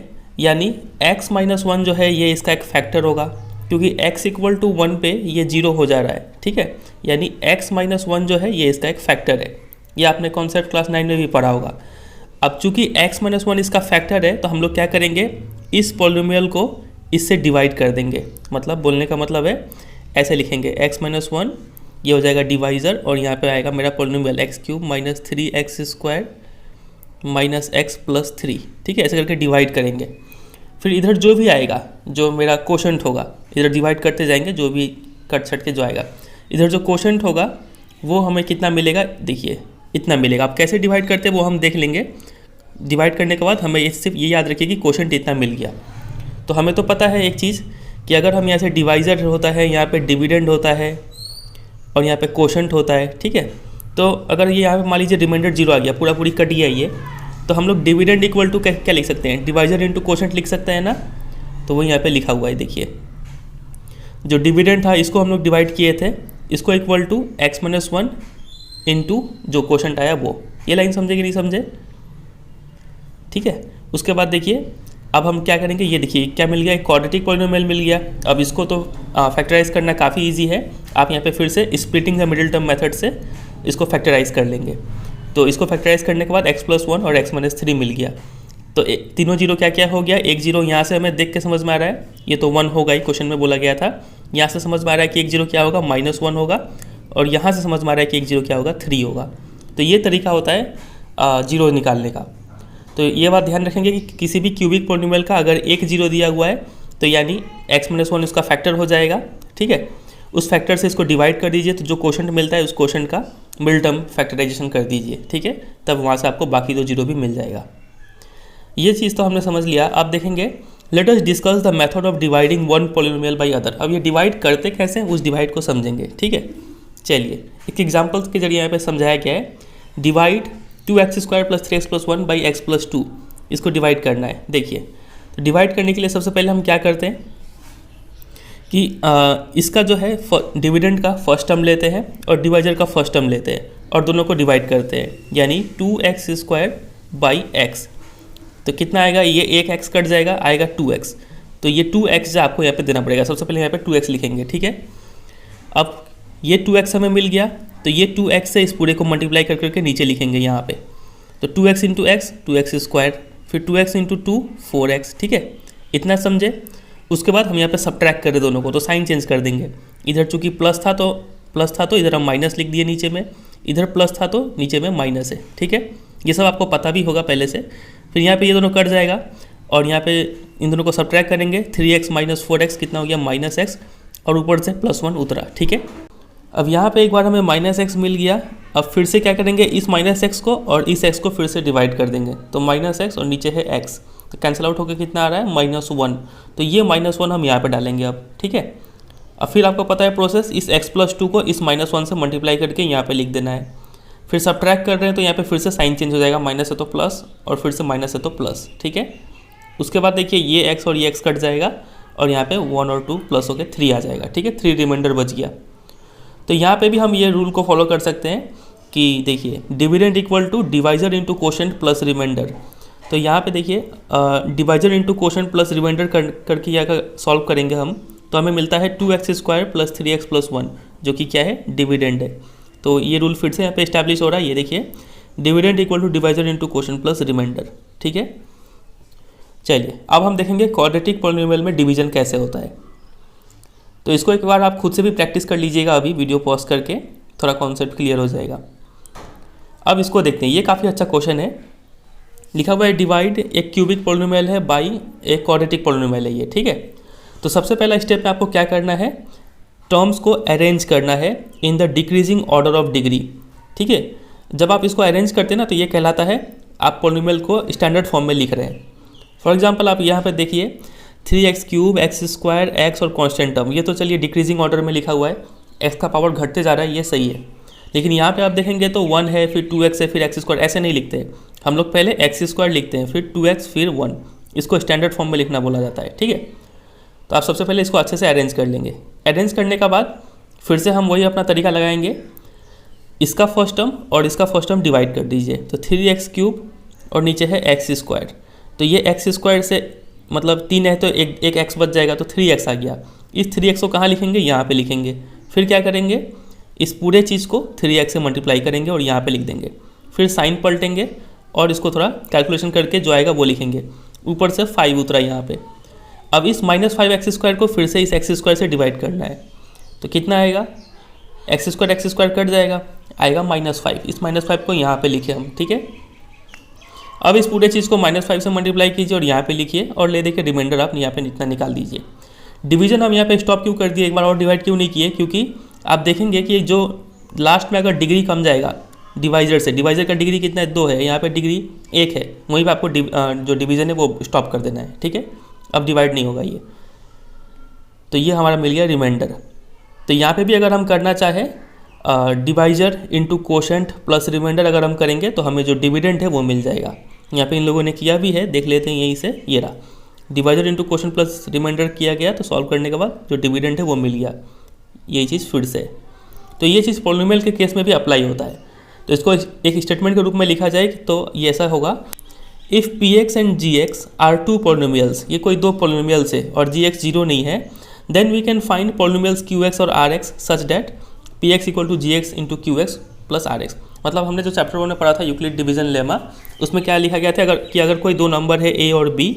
यानी x - 1 जो है ये इसका एक फैक्टर होगा, क्योंकि x = 1 पे ये 0 हो जा रहा है। ठीक है, यानी x - 1 जो है ये इसका एक फैक्टर है। ये आपने कॉन्सेप्ट क्लास 9 में भी पढ़ा होगा। अब चूंकि x - 1 इसका फैक्टर है, तो हम लोग क्या करेंगे, इस पॉलिनोमियल को इससे डिवाइड कर देंगे। मतलब बोलने का मतलब है ऐसे लिखेंगे, x - 1 ये हो जाएगा डिवाइज़र और यहाँ पे आएगा मेरा पॉलिनोमियल x³ - 3x² - x + 3। ठीक है, ऐसे करके डिवाइड करेंगे। फिर इधर जो भी आएगा, जो मेरा कोशेंट होगा, इधर डिवाइड करते जाएंगे, जो भी कट छट के जो आएगा, इधर जो कोशेंट होगा वो हमें कितना मिलेगा देखिए, इतना मिलेगा। आप कैसे डिवाइड करते हैं वो हम देख लेंगे। डिवाइड करने के बाद हमें सिर्फ ये याद रखिए कि क्वोशंट इतना मिल गया। तो हमें तो पता है एक चीज़ कि अगर हम यहाँ से डिवाइज़र होता है, यहाँ पे डिविडेंड होता है और यहाँ पे क्वोशंट होता है, ठीक है। तो अगर ये यहाँ पे मान लीजिए रिमाइंडर 0 आ गया, पूरा पूरी कट गया ये, तो हम लोग डिविडेंड इक्वल टू क्या लिख सकते हैं, डिवाइज़र इंटू क्वोशंट लिख सकते हैं ना। तो वो यहाँ पे लिखा हुआ है, देखिए जो डिविडेंड था इसको हम लोग डिवाइड किए थे, इसको इक्वल टू x-1 इंटू जो क्वोशंट आया वो। ये लाइन समझे कि नहीं समझे, ठीक है। उसके बाद देखिए अब हम क्या करेंगे, ये देखिए क्या मिल गया, एक क्वाड्रेटिक पॉलिनोमियल मिल गया। अब इसको तो फैक्टराइज करना काफ़ी इजी है। आप यहाँ पे फिर से splitting the middle term method से इसको फैक्टराइज कर लेंगे। तो इसको फैक्टराइज करने के बाद x+1 और x-3 मिल गया। तो तीनों जीरो क्या क्या हो गया, एक जीरो यहाँ से हमें देख के समझ में आ रहा है, ये तो 1 होगा ही, क्वेश्चन में बोला गया था। यहाँ से समझ में आ रहा है कि एक जीरो क्या होगा, -1 होगा। और यहाँ से समझ में आ रहा है कि एक जीरो क्या होगा, 3 होगा। तो ये तरीका होता है जीरो निकालने का। तो ये बात ध्यान रखेंगे कि किसी भी क्यूबिक पॉलिनोमियल का अगर एक जीरो दिया हुआ है तो यानी x-1 उसका फैक्टर हो जाएगा, ठीक है। उस फैक्टर से इसको डिवाइड कर दीजिए, तो जो क्वोशंट मिलता है उस क्वोशंट का मिडिल टर्म फैक्टराइजेशन कर दीजिए, ठीक है। तब वहाँ से आपको बाकी दो जीरो भी मिल जाएगा। ये चीज़ तो हमने समझ लिया। आप देखेंगे let us discuss the method of dividing one polynomial by other. अब ये डिवाइड करते कैसे उस डिवाइड को समझेंगे, ठीक है। चलिए एक एग्जाम्पल के जरिए यहाँ पे समझाया गया है, divide 2x² + 3x+1 by x+2, इसको डिवाइड करना है। देखिए तो डिवाइड करने के लिए सबसे पहले हम क्या करते हैं कि इसका जो है डिविडेंड का फर्स्ट टर्म लेते हैं और डिवाइजर का फर्स्ट टर्म लेते हैं और दोनों को डिवाइड करते हैं, यानी 2x² बाई x। तो कितना आएगा, ये एक x कट जाएगा, आएगा 2x। तो ये 2x जो आपको यहाँ पे देना पड़ेगा, सबसे पहले यहाँ पे 2x लिखेंगे, ठीक है। अब ये 2x हमें मिल गया, तो ये 2x से इस पूरे को मल्टीप्लाई कर करके नीचे लिखेंगे यहाँ पे। तो 2x इंटू एक्स 2x², फिर 2x इंटू 2 4x, ठीक है। इतना समझे। उसके बाद हम यहाँ पे सब्ट्रैक्ट करें दोनों को, तो साइन चेंज कर देंगे। इधर चूँकि प्लस था तो इधर हम माइनस लिख दिए नीचे में, इधर प्लस था तो नीचे में माइनस है, ठीक है। ये सब आपको पता भी होगा पहले से। फिर यहाँ पे ये दोनों कट जाएगा और यहाँ पे इन दोनों को सब्ट्रैक्ट करेंगे, 3x - 4x कितना हो गया, -x, और ऊपर से +1 उतरा, ठीक है। अब यहाँ पे एक बार हमें -x मिल गया। अब फिर से क्या करेंगे, इस -x को और इस x को फिर से डिवाइड कर देंगे, तो -x और नीचे है x, तो कैंसिल आउट होकर कितना आ रहा है, -1। तो ये -1 हम यहाँ पे डालेंगे अब, ठीक है। अब फिर आपको पता है प्रोसेस, इस x+2 को इस -1 से मल्टीप्लाई करके यहाँ पे लिख देना है। फिर सब्ट्रैक्ट कर रहे हैं तो यहाँ पे फिर से साइन चेंज हो जाएगा, माइनस है तो प्लस और फिर से माइनस है तो प्लस, ठीक है। उसके बाद देखिए ये x और ये x कट जाएगा और यहाँ पे 1 और 2 प्लस होकर 3 आ जाएगा, ठीक है। 3 रिमाइंडर बच गया। तो यहाँ पे भी हम ये रूल को फॉलो कर सकते हैं कि देखिए dividend equal to divisor into quotient plus remainder. तो यहाँ पे देखिए divisor into quotient plus remainder करके यहाँ सॉल्व करेंगे हम, तो हमें मिलता है 2x² + 3x+1, जो कि क्या है, डिविडेंड है। तो ये रूल फिर से यहाँ पे इस्टेब्लिश हो रहा है, ये देखिए dividend equal to divisor into quotient plus remainder, ठीक है। चलिए अब हम देखेंगे क्वाड्रेटिक पॉलिनोमियल में डिवीजन कैसे होता है। तो इसको एक बार आप खुद से भी प्रैक्टिस कर लीजिएगा, अभी वीडियो पॉज करके, थोड़ा कॉन्सेप्ट क्लियर हो जाएगा। अब इसको देखते हैं, ये काफ़ी अच्छा क्वेश्चन है। लिखा हुआ है डिवाइड एक क्यूबिक पॉलिनोमियल है बाई एक क्वाड्रेटिक पॉलिनोमियल है ये, ठीक है। तो सबसे पहला स्टेप में आपको क्या करना है, टर्म्स को अरेंज करना है in the decreasing order of degree, ठीक है। जब आप इसको अरेंज करते हैं ना तो ये कहलाता है आप पॉलिनोमियल को स्टैंडर्ड फॉर्म में लिख रहे हैं। फॉर एग्जांपल आप यहाँ पे देखिए 3x³ x² x और कांस्टेंट टर्म, ये तो चलिए डिक्रीजिंग ऑर्डर में लिखा हुआ है, x का पावर घटते जा रहा है, ये सही है। लेकिन यहाँ पे आप देखेंगे तो 1 है, फिर 2x है, फिर x², ऐसे नहीं लिखते। हम लोग पहले x² लिखते हैं, फिर 2x, फिर 1। इसको स्टैंडर्ड फॉर्म में लिखना बोला जाता है, ठीक है। तो आप सबसे पहले इसको अच्छे से अरेंज कर लेंगे। अरेंज करने के बाद फिर से हम वही अपना तरीका लगाएंगे, इसका फर्स्ट टर्म और इसका फर्स्ट टर्म डिवाइड कर दीजिए। तो 3x³ और नीचे है x², तो ये x² से मतलब 3 है तो एक x बच जाएगा, तो 3x आ गया। इस 3x को कहाँ लिखेंगे, यहाँ पे लिखेंगे। फिर क्या करेंगे, इस पूरे चीज़ को 3x से मल्टीप्लाई करेंगे और यहाँ पे लिख देंगे। फिर साइन पलटेंगे और इसको थोड़ा कैलकुलेशन करके जो आएगा वो लिखेंगे। ऊपर से 5 उतरा यहाँ पे। अब इस -5x² को फिर से इस x² से डिवाइड करना है, तो कितना आएगा, x² कट जाएगा, आएगा -5। इस -5 को यहाँ पे लिखे हम, ठीक है। अब इस पूरे चीज़ को -5 से मल्टीप्लाई कीजिए और यहाँ पे लिखिए और ले देखिए रिमाइंडर आप यहाँ पे इतना निकाल दीजिए। डिवीजन हम यहाँ पे स्टॉप क्यों कर दिए, एक बार और डिवाइड क्यों नहीं किए, क्योंकि आप देखेंगे कि जो लास्ट में अगर डिग्री कम जाएगा डिवाइजर से। डिवाइजर का डिग्री कितना है, 2 है, यहाँ पे डिग्री 1 है, वहीं पे आपको जो डिवीज़न है वो स्टॉप कर देना है, ठीक है। अब डिवाइड नहीं होगा ये, तो ये हमारा मिल गया रिमाइंडर। तो यहाँ पे भी अगर हम करना चाहें divisor into quotient plus remainder अगर हम करेंगे तो हमें जो डिविडेंड है वो मिल जाएगा। यहाँ पे इन लोगों ने किया भी है, देख लेते हैं यहीं से, ये रहा divisor into quotient plus remainder किया गया, तो सॉल्व करने के बाद जो डिविडेंड है वो मिल गया, यही चीज़ फिर से। तो ये चीज़ पॉलिनोमियल के केस में भी अप्लाई होता है। तो इसको एक स्टेटमेंट के रूप में लिखा जाए तो ये ऐसा होगा, if P X and G X are 2 polynomials, ये कोई 2 पॉलिनोमियल्स है और जी एक्स 0 नहीं है, then we can find polynomials q x और r x such that p x equal to ji x into Q x plus are x. मतलब हमने जो चैप्टर 1 में पढ़ा था यूक्लिड डिवीजन लेमा, उसमें क्या लिखा गया था अगर कोई 2 नंबर है ए और बी,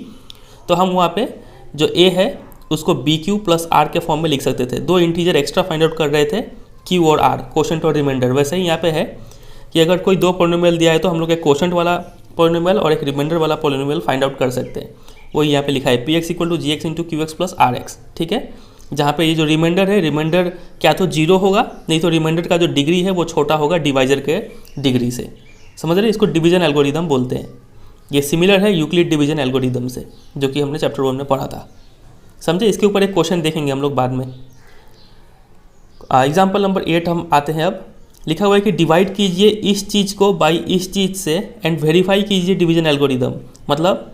तो हम वहाँ पे जो ए है उसको बी क्यू प्लस आर के फॉर्म में लिख सकते थे। 2 इंटीजर एक्स्ट्रा फाइंड आउट कर रहे थे, क्यू और आर, कोशेंट और रिमाइंडर। वैसे ही यहाँ पे है कि अगर कोई 2 पॉलिनोमियल दिया है तो हम लोग एक कोशेंट वाला पॉलिनोमियल और एक रिमाइंडर वाला पॉलिनोमियल फाइंड आउट कर सकते हैं। वही यहाँ पे लिखा है P x equal to ji x into Q x plus are X, ठीक है। जहाँ पे ये जो रिमाइंडर है, रिमाइंडर क्या तो 0 होगा, नहीं तो रिमाइंडर का जो डिग्री है वो छोटा होगा डिवाइजर के डिग्री से। समझ रहे, इसको डिवीजन एल्गोरिदम बोलते हैं। ये सिमिलर है यूक्लिड डिवीजन एल्गोरिदम से, जो कि हमने चैप्टर 1 में पढ़ा था। समझे, इसके ऊपर एक क्वेश्चन देखेंगे हम लोग बाद में। एग्जाम्पल नंबर 8 हम आते हैं। अब लिखा हुआ है कि डिवाइड कीजिए इस चीज़ को बाई इस चीज़ से एंड वेरीफाई कीजिए डिवीजन एल्गोरिदम। मतलब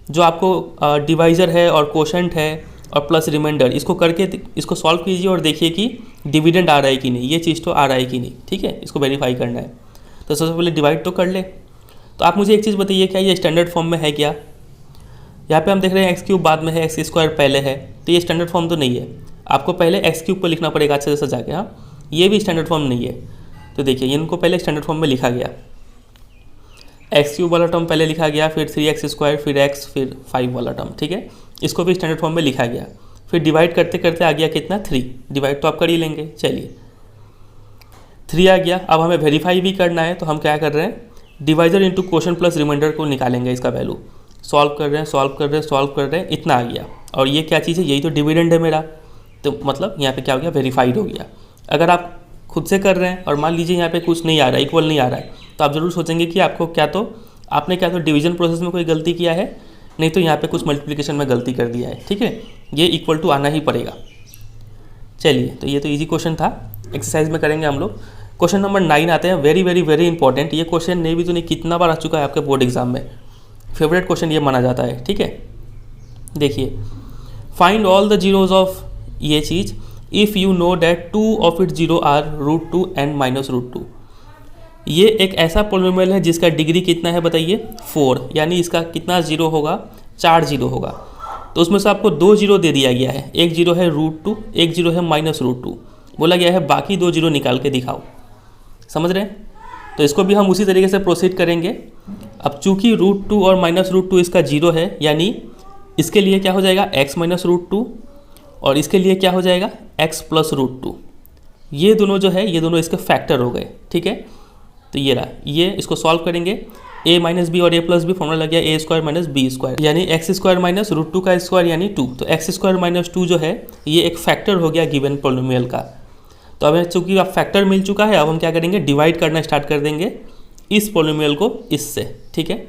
जो आपको डिवाइजर है और कोशेंट है और प्लस रिमाइंडर, इसको करके इसको सॉल्व कीजिए और देखिए कि डिविडेंड आ रहा है कि नहीं, ये चीज़ तो आ रहा है कि नहीं, ठीक है। इसको वेरीफाई करना है, तो सबसे पहले डिवाइड तो कर ले। तो आप मुझे एक चीज़ बताइए, क्या ये स्टैंडर्ड फॉर्म में है क्या? यहाँ पे हम देख रहे हैं एक्स क्यूब बाद में है, एक्स स्क्वायर पहले है, तो ये स्टैंडर्ड फॉर्म तो नहीं है। आपको पहले एक्स क्यूब को लिखना पड़ेगा अच्छे से सजा के। हाँ, ये भी स्टैंडर्ड फॉर्म नहीं है। तो देखिए इनको पहले स्टैंडर्ड फॉर्म में लिखा गया, एक्स क्यूब वाला टर्म पहले लिखा गया, फिर 3x स्क्वायर, फिर x, फिर 5 वाला टर्म, ठीक है। इसको भी स्टैंडर्ड फॉर्म में लिखा गया। फिर डिवाइड करते करते आ गया कितना, 3। डिवाइड तो आप कर ही लेंगे, चलिए 3 आ गया। अब हमें वेरीफाई भी करना है, तो हम क्या कर रहे हैं, divisor into quotient plus remainder को निकालेंगे, इसका वैल्यू सॉल्व कर रहे हैं, इतना आ गया। और ये क्या चीज़ है, यही तो डिविडेंड है मेरा। तो मतलब यहाँ पे क्या हो गया, वेरीफाइड हो गया। अगर आप खुद से कर रहे हैं और मान लीजिए यहाँ पे कुछ नहीं आ रहा है, इक्वल नहीं आ रहा है, तो आप ज़रूर सोचेंगे कि आपको आपने क्या तो डिवीजन प्रोसेस में कोई गलती किया है, नहीं तो यहाँ पे कुछ मल्टीप्लिकेशन में गलती कर दिया है, ठीक है। ये इक्वल टू आना ही पड़ेगा। चलिए, तो ये तो इजी क्वेश्चन था। एक्सरसाइज में करेंगे हम लोग। क्वेश्चन नंबर 9 आते हैं, वेरी वेरी वेरी इंपॉर्टेंट। ये क्वेश्चन नहीं भी तो नहीं कितना बार आ चुका है आपके बोर्ड एग्जाम में, फेवरेट क्वेश्चन ये माना जाता है, ठीक है। देखिए, find all the zeros of ये चीज़ if you know that 2 of it 0 are √2 and -√2। ये एक ऐसा पॉलिनोमियल है जिसका डिग्री कितना है बताइए, 4, यानी इसका कितना 0 होगा, 4 0 होगा। तो उसमें से आपको 2 0 दे दिया गया है, एक 0 है √2, एक 0 है -√2। बोला गया है बाकी 2 0 निकाल के दिखाओ। समझ रहे हैं? तो इसको भी हम उसी तरीके से प्रोसीड करेंगे। अब चूंकि √2 और -√2 इसका 0 है, यानी इसके लिए क्या हो जाएगा, x -√2, और इसके लिए क्या हो जाएगा, x + √2। ये दोनों जो है, ये दोनों इसके फैक्टर हो गए, ठीक है। तो ये रहा, ये इसको सॉल्व करेंगे, a - b और a + b फॉर्मूला लग गया a² - b², यानी x² - √2 का स्क्वायर यानी 2। तो x² - 2 जो है ये एक फैक्टर हो गया गिवन पॉलिनोमियल का। तो अब चूँकि अब फैक्टर मिल चुका है, अब हम क्या करेंगे, डिवाइड करना स्टार्ट कर देंगे इस पॉलिनोमियल को इससे, ठीक है।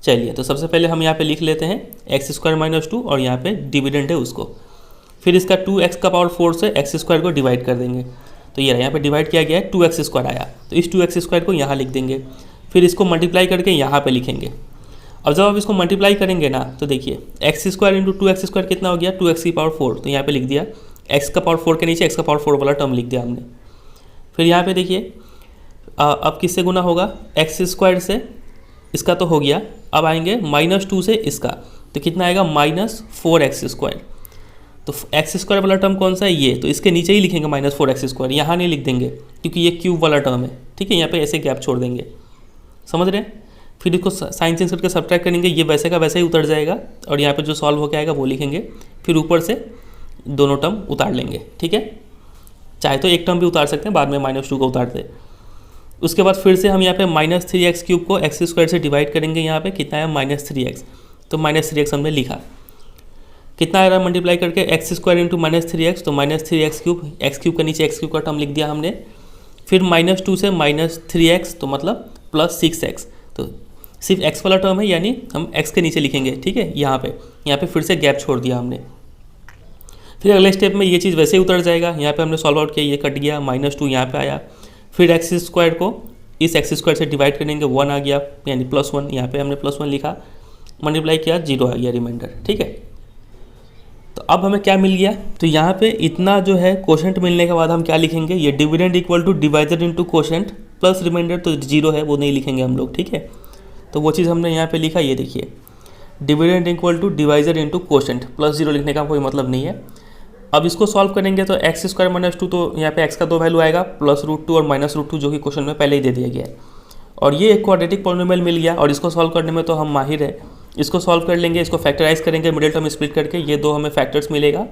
चलिए, तो सबसे पहले हम यहाँ पे लिख लेते हैं x² - 2 और यहाँ पे डिविडेंड है उसको। फिर इसका 2x⁴ से x² को डिवाइड कर देंगे। तो ये यहाँ पे डिवाइड किया गया है, 2x² आया, तो इस 2x² को यहाँ लिख देंगे। फिर इसको मल्टीप्लाई करके यहाँ पे लिखेंगे। अब जब आप इसको मल्टीप्लाई करेंगे ना, तो देखिए x² × 2x² कितना हो गया, 2x⁴। तो यहाँ पे लिख दिया, x⁴ के नीचे x⁴ वाला टर्म लिख दिया हमने। फिर यहाँ पे देखिए अब किससे गुना होगा, x² से, इसका तो हो गया। अब आएंगे -2 से इसका, तो कितना आएगा, -4x²। तो x² वाला टर्म कौन सा है, ये, तो इसके नीचे ही लिखेंगे -4x², यहाँ नहीं लिख देंगे क्योंकि ये क्यूब वाला टर्म है, ठीक है। यहाँ पे ऐसे गैप छोड़ देंगे, समझ रहे हैं। फिर इसको साइन चेंज करके सब्ट्रैक्ट करेंगे, ये वैसे का वैसे ही उतर जाएगा, और यहाँ पे जो सॉल्व होकर आएगा वो लिखेंगे। फिर ऊपर से दोनों टर्म उतार लेंगे, ठीक है। चाहे तो एक टर्म भी उतार सकते हैं, बाद में -2 को उतार दे। उसके बाद फिर से हम यहाँ पे -3x³ को x² से डिवाइड करेंगे। यहाँ पे कितना है, -3x, तो -3x हमने लिखा। कितना आ रहा है मल्टीप्लाई करके, x² × -3x, तो -3x³, x³ के नीचे x³ का टर्म लिख दिया हमने। फिर -2 से -3x तो मतलब +6x। तो सिर्फ x वाला टर्म है, यानी हम x के नीचे लिखेंगे, ठीक है। यहाँ पे फिर से गैप छोड़ दिया हमने। फिर अगले स्टेप में ये चीज़ वैसे ही उतर जाएगा। यहाँ पे हमने सॉल्व आउट किया, ये कट गया, -2 यहाँ पे आया। फिर एक्स स्क्वायर को इस एक्स स्क्वायर से डिवाइड करेंगे, 1 आ गया, यानी +1, यहाँ पे हमने +1 लिखा, मल्टीप्लाई किया, 0 आ गया रिमाइंडर, ठीक है। तो अब हमें क्या मिल गया, तो यहाँ पे इतना जो है कोशेंट मिलने के बाद हम क्या लिखेंगे, ये dividend equal to divisor into quotient plus remainder, तो 0 है वो नहीं लिखेंगे हम लोग, ठीक है। तो वो चीज़ हमने यहाँ पे लिखा, ये देखिए, dividend equal to divisor into quotient, +0 लिखने का कोई मतलब नहीं है। अब इसको सॉल्व करेंगे तो एक्स स्क्वायर -2, तो यहाँ पे एक्स का 2 वैल्यू आएगा, +√2 और -√2, जो कि क्वेश्चन में पहले ही दे दिया गया है। और ये एक क्वाड्रेटिक पॉलिनोमियल मिल गया, और इसको सॉल्व करने में तो हम माहिर है। इसको सॉल्व कर लेंगे, इसको फैक्टराइज करेंगे, मिडिल टर्म स्प्लिट करके, ये 2 हमें फैक्टर्स मिलेगा।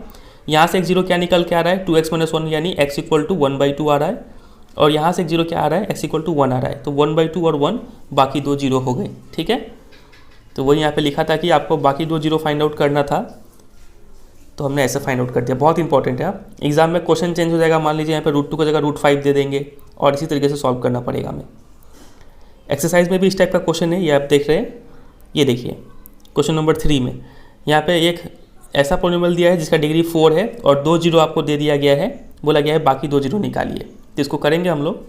यहाँ से एक 0 क्या निकल के आ रहा है, 2x - 1, यानी x = 1/2 आ रहा है। और यहाँ से एक 0 क्या आ रहा है, x = 1 आ रहा है। तो 1/2 और 1, बाकी 2 0 हो गए, ठीक है। तो वही यहाँ पे लिखा था कि आपको बाकी 2 0 फाइंड आउट करना था, तो हमने ऐसे फाइंड आउट कर दिया। बहुत इंपॉर्टेंट है। आप एग्जाम में क्वेश्चन चेंज हो जाएगा, मान लीजिए यहाँ पे √2 की जगह √5 दे देंगे, और इसी तरीके से सॉल्व करना पड़ेगा हमें। एक्सरसाइज में भी इस टाइप का क्वेश्चन है, ये आप देख रहे हैं। ये देखिए क्वेश्चन नंबर 3 में यहाँ पे एक ऐसा पॉलिनोमियल दिया है जिसका डिग्री 4 है, और 2 0 आपको दे दिया गया है, बोला गया है बाकी 2 0 निकालिए। तो इसको करेंगे हम लोग।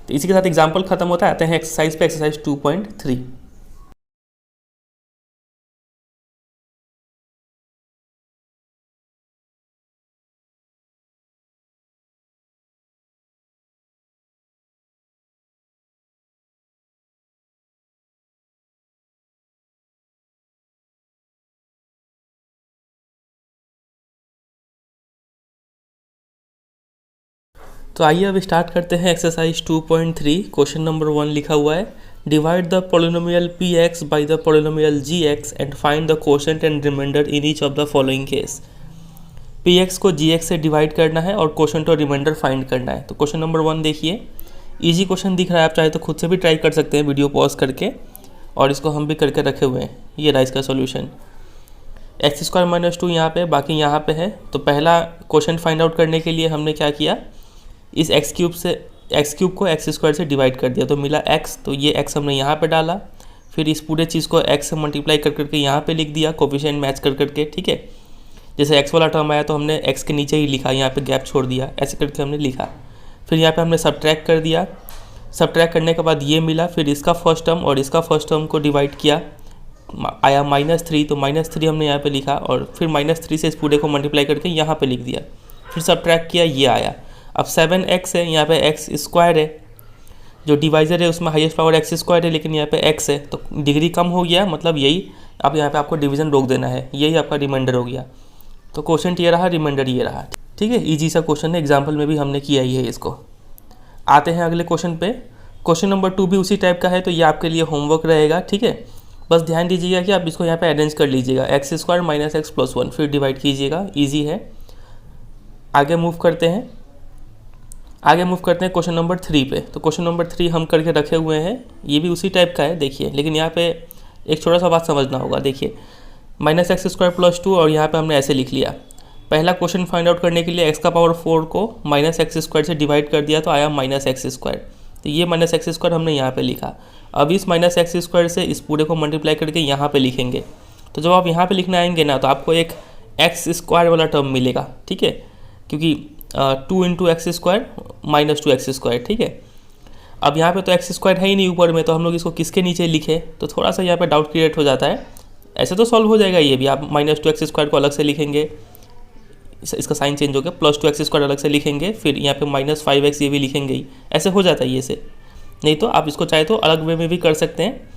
तो इसी के साथ एग्जाम्पल खत्म होता है। आते हैं एक्सरसाइज पे, एक्सरसाइज 2.3। तो आइए अब स्टार्ट करते हैं एक्सरसाइज 2.3। क्वेश्चन नंबर 1 लिखा हुआ है, divide the polynomial px by the polynomial gx and find the quotient and remainder in each of the following case. px को gx से डिवाइड करना है और कोशेंट और रिमाइंडर फाइंड करना है। तो क्वेश्चन नंबर 1 देखिए, इजी क्वेश्चन दिख रहा है, आप चाहे तो खुद से भी ट्राई कर सकते हैं वीडियो पॉज करके, और इसको हम भी करके रखे हुए हैं। ये रहा इसका सोल्यूशन, x² - 2 यहाँ पे, बाकी यहाँ पे है। तो पहला कोशेंट फाइंड आउट करने के लिए हमने क्या किया, इस x³ को x² से डिवाइड कर दिया, तो मिला x। तो ये x हमने यहाँ पे डाला, फिर इस पूरे चीज़ को x से मल्टीप्लाई कर करके यहाँ पे लिख दिया, कोफिशिएंट मैच कर करके, ठीक है। जैसे x वाला टर्म आया तो हमने x के नीचे ही लिखा, यहाँ पे गैप छोड़ दिया, ऐसे करके हमने लिखा। फिर यहाँ पे हमने सब्ट्रैक्ट कर दिया, सब्ट्रैक्ट करने के बाद ये मिला, फिर इसका फर्स्ट टर्म और इसका फर्स्ट टर्म को डिवाइड किया, आया -3, तो -3 हमने यहाँ पे लिखा, और फिर -3 से इस पूरे को मल्टीप्लाई करके यहाँ पे लिख दिया, फिर सब्ट्रैक्ट किया, ये आया। अब 7x है, यहाँ पे x² है, जो डिवाइज़र है उसमें हाईएस्ट पावर x² है, लेकिन यहाँ पे x है, तो डिग्री कम हो गया, मतलब यही। अब यहाँ पे आपको डिवीज़न रोक देना है, यही आपका रिमाइंडर हो गया। तो क्वेश्चन ये रहा, रिमाइंडर ये रहा, ठीक है। इजी सा क्वेश्चन है, एग्जाम्पल में भी हमने किया ही है इसको। आते हैं अगले क्वेश्चन पे। क्वेश्चन नंबर 2 भी उसी टाइप का है, तो ये आपके लिए होमवर्क रहेगा, ठीक है। बस ध्यान दीजिएगा कि आप इसको यहाँ पे अरेंज कर लीजिएगा, x² - x + 1, फिर डिवाइड कीजिएगा, ईजी है। आगे मूव करते हैं क्वेश्चन नंबर 3 पे। तो क्वेश्चन नंबर 3 हम करके रखे हुए हैं, ये भी उसी टाइप का है, देखिए। लेकिन यहाँ पे एक छोटा सा बात समझना होगा, देखिए, -x² + 2, और यहाँ पे हमने ऐसे लिख लिया। पहला क्वेश्चन फाइंड आउट करने के लिए x⁴ को -x² से डिवाइड कर दिया, तो आया -x²। तो ये -x² हमने यहाँ पे लिखा। अब इस -x² से इस पूरे को मल्टीप्लाई करके यहाँ पे लिखेंगे। तो जब आप यहाँ पे लिखने आएंगे ना, तो आपको एक x² वाला टर्म मिलेगा, ठीक है, क्योंकि 2 × x² - 2x², ठीक है। अब यहाँ पे तो x² है ही नहीं ऊपर में, तो हम लोग इसको किसके नीचे लिखे, तो थोड़ा सा यहाँ पे डाउट क्रिएट हो जाता है। ऐसे तो सॉल्व हो जाएगा ये भी, आप -2x² को अलग से लिखेंगे, इसका साइन चेंज हो गया, +2x² अलग से लिखेंगे, फिर यहाँ पे -5x ये भी लिखेंगे ही, ऐसे हो जाता है ये से। नहीं तो आप इसको चाहे तो अलग वे में भी कर सकते हैं।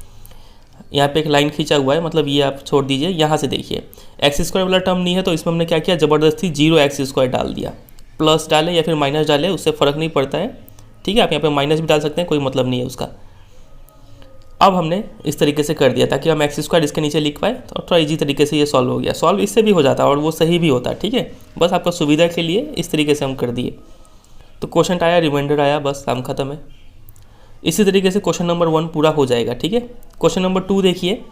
यहाँ पे एक लाइन खींचा हुआ है, मतलब ये आप छोड़ दीजिए। यहाँ से देखिए, x² वाला टर्म नहीं है, तो इसमें हमने क्या किया, ज़बरदस्ती 0x² डाल दिया। प्लस डाले या फिर माइनस डाले, उससे फ़र्क नहीं पड़ता है, ठीक है। आप यहाँ पे माइनस भी डाल सकते हैं, कोई मतलब नहीं है उसका। अब हमने इस तरीके से कर दिया ताकि हम x² इसके नीचे लिख पाए, तो थोड़ा इजी तरीके से ये सॉल्व हो गया। सॉल्व इससे भी हो जाता है और वो सही भी होता है, ठीक है। बस आपका सुविधा के लिए इस तरीके से हम कर दिए। तो क्वेश्चन आया, रिमाइंडर आया, बस काम खत्म है। इसी तरीके से क्वेश्चन नंबर 1 पूरा हो जाएगा, ठीक है। क्वेश्चन नंबर 2 देखिए,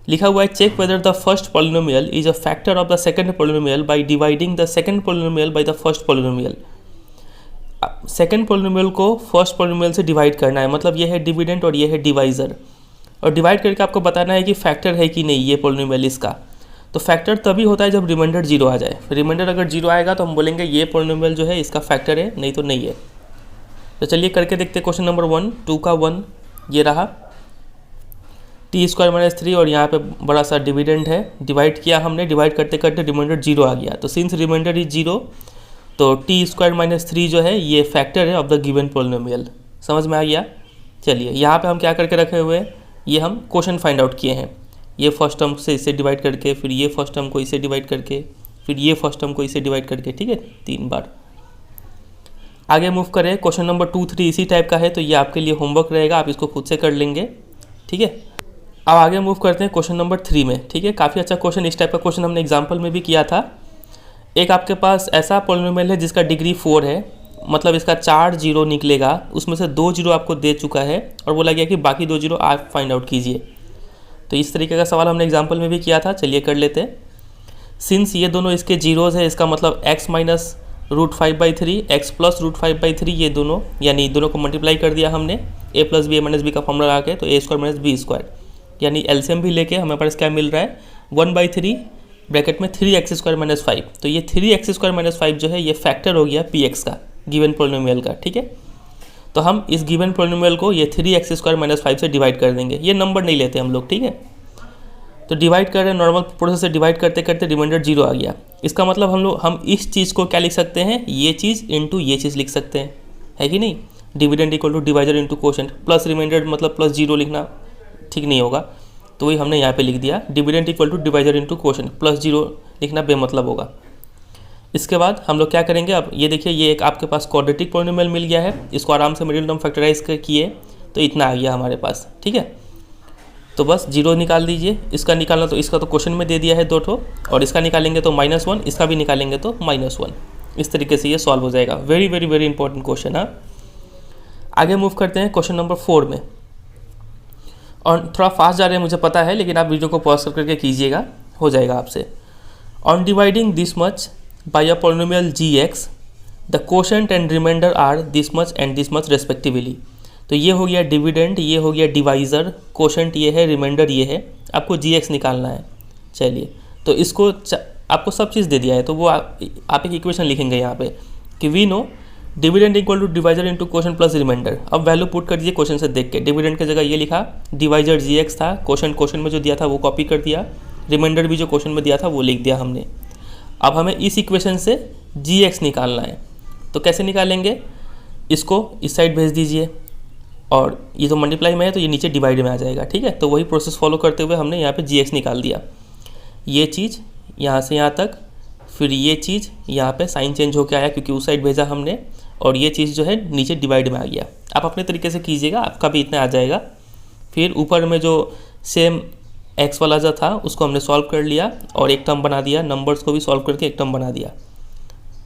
लिखा हुआ है, check whether the first polynomial is a factor of the second polynomial by dividing the second polynomial by the first polynomial. Second polynomial को फर्स्ट पॉलिनोमियल से डिवाइड करना है, मतलब ये है डिविडेंड और ये है डिवाइज़र, और डिवाइड करके आपको बताना है कि फैक्टर है कि नहीं ये पॉलिनोमियल इसका। तो फैक्टर तभी होता है जब रिमाइंडर जीरो आ जाए। रिमाइंडर अगर जीरो आएगा तो हम बोलेंगे ये पॉलिनोमियल जो है इसका फैक्टर है, नहीं तो नहीं है। तो चलिए करके देखते हैं क्वेश्चन नंबर 1, 2 का 1 ये रहा टी स्क्वायर माइनस 3 और यहाँ पे बड़ा सा डिविडेंड है, डिवाइड किया हमने, डिवाइड करते करते रिमाइंडर जीरो आ गया। तो सिंस रिमाइंडर इज जीरो तो टी स्क्वायर माइनस 3 जो है ये फैक्टर है ऑफ द गिवन पॉलिनोमियल। समझ में आ गया। चलिए यहाँ पे हम क्या करके रखे हुए हैं, ये हम क्वेश्चन फाइंड आउट किए हैं। ये फर्स्ट टर्म से इसे डिवाइड करके, फिर ये फर्स्ट टर्म को इसे डिवाइड करके, फिर ये फर्स्ट टर्म को इसे डिवाइड करके, ठीक है 3 बार। आगे मूव करें, क्वेश्चन नंबर 2, 3 इसी टाइप का है, तो ये आपके लिए होमवर्क रहेगा, आप इसको खुद से कर लेंगे, ठीक है। अब आगे मूव करते हैं क्वेश्चन नंबर 3 में, ठीक है। काफ़ी अच्छा क्वेश्चन, इस टाइप का क्वेश्चन हमने एग्जाम्पल में भी किया था। एक आपके पास ऐसा पॉलिनोमियल है जिसका डिग्री 4 है, मतलब इसका 4 जीरो निकलेगा, उसमें से 2 जीरो आपको दे चुका है और बोला गया कि बाकी 2 जीरो आप फाइंड आउट कीजिए। तो इस तरीके का सवाल हमने एग्जाम्पल में भी किया था। चलिए कर लेते हैं। सिंस ये दोनों इसके जीरोज़ है, इसका मतलब x माइनस √5/3 x प्लस √5/3 ये दोनों, यानी दोनों को मल्टीप्लाई कर दिया हमने a plus B minus B का फॉर्मूला लगा के, तो a square minus B square, यानी एलसीएम भी लेके हमें पास क्या मिल रहा है 1/3 ब्रैकेट में 3x स्क्वायर माइनस 5। तो ये 3x स्क्वायर माइनस 5 जो है ये फैक्टर हो गया px का, गिवन पॉलिनोमियल का, ठीक है। तो हम इस गिवन पॉलिनोमियल को ये 3x स्क्वायर माइनस 5 से डिवाइड कर देंगे। ये नंबर नहीं लेते हम लोग, ठीक है। तो डिवाइड कर रहे हैं, नॉर्मल प्रोसेस से डिवाइड करते करते रिमाइंडर जीरो आ गया। इसका मतलब हम इस चीज़ को क्या लिख सकते हैं, ये चीज़ इंटू ये चीज़ लिख सकते हैं, है कि नहीं। Dividend equal to divisor into quotient, plus remainder मतलब प्लस जीरो लिखना ठीक नहीं होगा, तो वही हमने यहाँ पे लिख दिया dividend equal to divisor into quotient, plus zero लिखना बेमतलब होगा। इसके बाद हम लोग क्या करेंगे, अब ये देखिए ये एक आपके पास क्वाड्रेटिक पॉलिनोमियल मिल गया है, इसको आराम से मिडिल टर्म फैक्टराइज किए तो इतना आ गया हमारे पास, ठीक है। तो बस जीरो निकाल दीजिए, इसका निकालना तो इसका तो क्वेश्चन में दे दिया है 2 ठो, और इसका निकालेंगे तो -1, इसका भी निकालेंगे तो -1। इस तरीके से ये सॉल्व हो जाएगा। Very very very important question है। आगे मूव करते हैं क्वेश्चन नंबर 4 में, और थोड़ा फास्ट जा रहे हैं मुझे पता है, लेकिन आप वीडियो को पॉज करके कीजिएगा, हो जाएगा आपसे। On dividing this much by a polynomial gx the quotient and remainder are this much and this much respectively. तो ये हो गया डिविडेंड, ये हो गया डिवाइज़र, क्वोशेंट ये है, रिमाइंडर ये है, आपको gx निकालना है। चलिए तो इसको आपको सब चीज़ दे दिया है, तो वो आप एक इक्वेशन लिखेंगे यहाँ पे कि we know dividend equal to divisor into quotient plus remainder. अब वैल्यू पुट कर दीजिए क्वेश्चन से देख के। डिविडेंड की जगह ये लिखा, डिवाइजर gx था, क्वेश्चन में जो दिया था वो कॉपी कर दिया, रिमाइंडर भी जो क्वेश्चन में दिया था वो लिख दिया हमने। अब हमें इस इक्वेशन से gx निकालना है, तो कैसे निकालेंगे, इसको इस साइड भेज दीजिए, और ये तो मल्टीप्लाई में है तो ये नीचे डिवाइड में आ जाएगा, ठीक है। तो वही प्रोसेस फॉलो करते हुए हमने यहाँ पे gx निकाल दिया। ये चीज़ यहाँ से यहाँ तक, फिर ये चीज़ यहाँ पे साइन चेंज होकर आया क्योंकि उस साइड भेजा हमने, और ये चीज़ जो है नीचे डिवाइड में आ गया। आप अपने तरीके से कीजिएगा, आपका भी इतना आ जाएगा। फिर ऊपर में जो सेम x वाला जो था उसको हमने सॉल्व कर लिया और एक टर्म बना दिया, नंबर्स को भी सॉल्व करके एक टर्म बना दिया।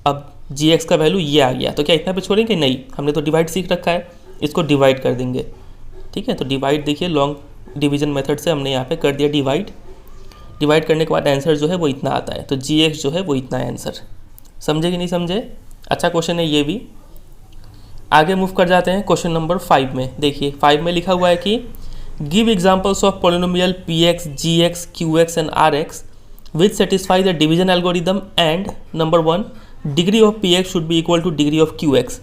अब gx का वैल्यू ये आ गया, तो क्या इतना पे छोड़ेंगे, नहीं, हमने तो डिवाइड सीख रखा है, इसको डिवाइड कर देंगे, ठीक है। तो डिवाइड देखिए, लॉन्ग डिवीजन मेथड से हमने यहाँ पे कर दिया डिवाइड। डिवाइड करने के बाद आंसर जो है वो इतना आता है, तो gx जो है वो इतना है आंसर। समझे कि नहीं समझे, अच्छा क्वेश्चन है ये भी। आगे मूव कर जाते हैं क्वेश्चन नंबर 5 में। देखिए 5 में लिखा हुआ है कि give examples of polynomial px, gx, qx and rx which satisfy the division algorithm and number 1 degree of px should be equal two degree of qx।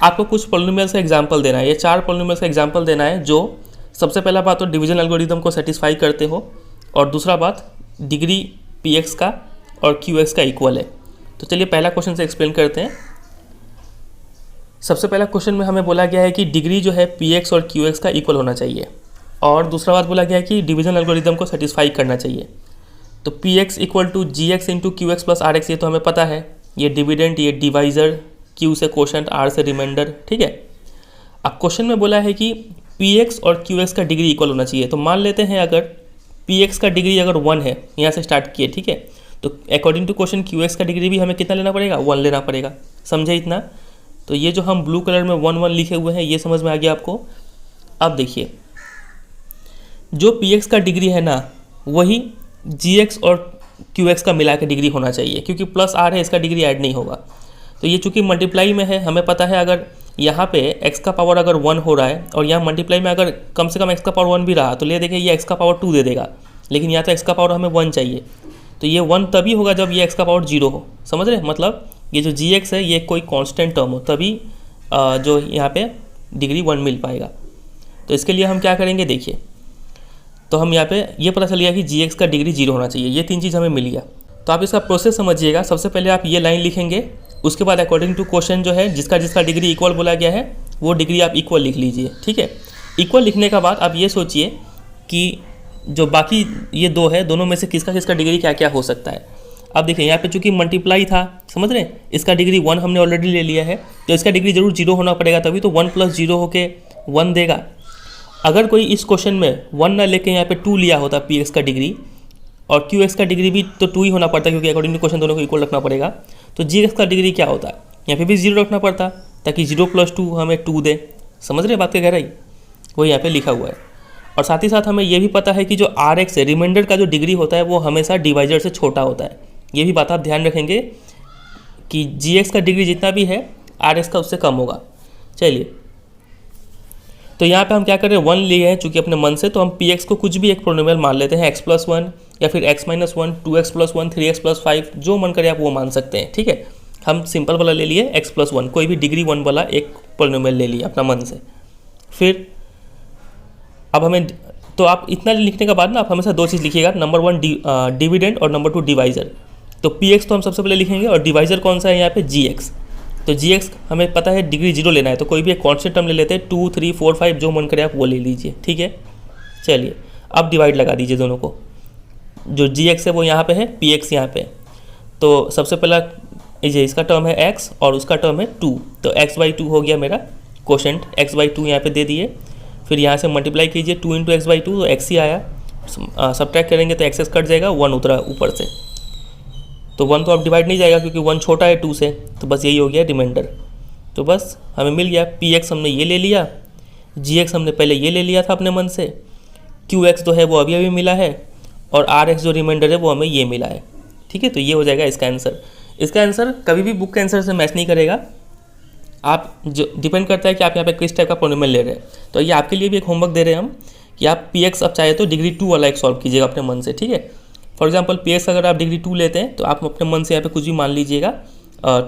आपको कुछ पॉलिनोमियल्स का एग्जांपल देना है, ये 4 पॉलिनोमियल्स का एग्जांपल देना है जो सबसे पहला बात तो डिवीजन एल्गोरिदम को सेटिस्फाई करते हो, और दूसरा बात डिग्री px का और qx का इक्वल है। तो चलिए पहला क्वेश्चन से एक्सप्लेन करते हैं। सबसे पहला क्वेश्चन में हमें बोला गया है कि डिग्री जो है px और qx का इक्वल होना चाहिए, और दूसरा बात बोला गया है कि डिवीजन एल्गोरिदम को सेटिस्फाई करना चाहिए। तो px equal to gx into qx plus rx, ये तो हमें पता है, ये डिविडेंड, ये डिवाइजर, q से क्वोशेंट, r से रिमाइंडर, ठीक है। अब क्वेश्चन में बोला है कि px और qx का डिग्री इक्वल होना चाहिए। तो मान लेते हैं अगर px का डिग्री अगर 1 है, यहाँ से स्टार्ट किए, ठीक है, तो अकॉर्डिंग टू क्वेश्चन qx का डिग्री भी हमें कितना लेना पड़ेगा, 1 लेना पड़ेगा। समझे इतना। तो ये जो हम ब्लू कलर में 1 1 लिखे हुए हैं ये समझ में आ गया आपको। अब देखिए जो px का डिग्री है ना, वही gx और qx का मिला के डिग्री होना चाहिए, क्योंकि प्लस r है, इसका डिग्री ऐड नहीं होगा। तो ये चूँकि मल्टीप्लाई में है, हमें पता है अगर यहाँ पे x का पावर अगर 1 हो रहा है और यहाँ मल्टीप्लाई में अगर कम से कम x का पावर 1 भी रहा तो ले देखिए ये x का पावर 2 दे देगा, लेकिन यहाँ तो x का पावर हमें 1 चाहिए। तो ये 1 तभी होगा जब ये x का पावर 0 हो, समझ रहे हैं? मतलब ये जो gx है ये कोई कांस्टेंट टर्म हो, तभी जो यहाँ पे डिग्री 1 मिल पाएगा। तो इसके लिए हम क्या करेंगे देखिए, तो हम यहाँ पे ये पता चल गया कि gx का डिग्री 0 होना चाहिए, ये 3 चीज़ हमें मिल गया। तो आप इसका प्रोसेस समझिएगा। सबसे पहले आप ये लाइन लिखेंगे, उसके बाद अकॉर्डिंग टू क्वेश्चन जो है जिसका डिग्री इक्वल बोला गया है वो डिग्री आप इक्वल लिख लीजिए, ठीक है। इक्वल लिखने के बाद आप ये सोचिए कि जो बाकी ये दो है, दोनों में से किसका डिग्री क्या क्या हो सकता है। अब देखिए यहाँ पे चूँकि मल्टीप्लाई था, समझ रहे हैं, इसका डिग्री 1 हमने ऑलरेडी ले लिया है, तो इसका डिग्री जरूर 0 होना पड़ेगा, तभी तो 1 + 0 होके 1 देगा। अगर कोई इस क्वेश्चन में 1 ना लेके यहाँ पे 2 लिया होता px का डिग्री, और qx का डिग्री भी तो 2 ही होना पड़ता, क्योंकि अकॉर्डिंग टू क्वेश्चन दोनों को इक्वल रखना पड़ेगा। तो gx का डिग्री क्या होता है, यहाँ पे भी 0 रखना पड़ता, ताकि 0 + 2 हमें 2 दे। समझ रहे बात की गहराई, वो यहाँ पे लिखा हुआ है। और साथ ही साथ हमें ये भी पता है कि जो rx है, रिमाइंडर का जो डिग्री होता है वो हमेशा डिवाइजर से छोटा होता है। ये भी बात आप ध्यान रखेंगे कि gx का डिग्री जितना भी है rx का उससे कम होगा। चलिए, तो यहाँ पे हम क्या कर रहे हैं, 1 लिए हैं चूँकि अपने मन से, तो हम px को कुछ भी एक पोलिनोमियल मान लेते हैं, x + 1 या फिर x - 1, 2x + 1, 3x + 5, जो मन करे आप वो मान सकते हैं, ठीक है। हम सिंपल वाला ले लिए x + 1, कोई भी डिग्री 1 वाला एक पोलिनोमियल ले लिया अपना मन से। फिर अब हमें, तो आप इतना लिखने के बाद ना आप हमेशा 2 चीज़ लिखिएगा, नंबर 1 डिविडेंड और नंबर 2 डिवाइज़र। तो px तो हम सबसे पहले लिखेंगे, और डिवाइज़र कौन सा है यहाँ पे, gx। तो gx हमें पता है डिग्री 0 लेना है, तो कोई भी एक कॉन्स्टेंट टर्म ले लेते हैं, 2, 3, 4, 5, जो मन करे आप वो ले लीजिए, ठीक है। चलिए, अब डिवाइड लगा दीजिए दोनों को। जो gx है वो यहाँ पे है, px यहाँ पे। तो सबसे पहला ये इसका टर्म है x और उसका टर्म है 2, तो x/2 हो गया मेरा क्वोशेंट, x/2 यहाँ पे दे दिए। फिर यहाँ से मल्टीप्लाई कीजिए 2 × x/2, तो x ही आया। सब्ट्रैक्ट करेंगे तो x कट जाएगा, 1 उतरा ऊपर से, तो 1 तो अब डिवाइड नहीं जाएगा क्योंकि 1 छोटा है 2 से, तो बस यही हो गया रिमाइंडर। तो बस हमें मिल गया, px हमने ये ले लिया, gx हमने पहले ये ले लिया था अपने मन से, qx जो है वो अभी मिला है, और rx जो रिमाइंडर है वो हमें ये मिला है, ठीक है। तो ये हो जाएगा इसका आंसर। इसका आंसर कभी भी बुक के आंसर से मैच नहीं करेगा, आप जो डिपेंड करता है कि आप यहाँ पे किस टाइप का पोलिनोमियल ले रहे हैं। तो ये आपके लिए भी एक होमवर्क दे रहे हैं हम कि आप px अब चाहे तो डिग्री 2 वाला एक सॉल्व कीजिएगा अपने मन से, ठीक है। फॉर एग्जांपल px अगर आप डिग्री 2 लेते हैं तो आप अपने मन से यहाँ पे कुछ भी मान लीजिएगा,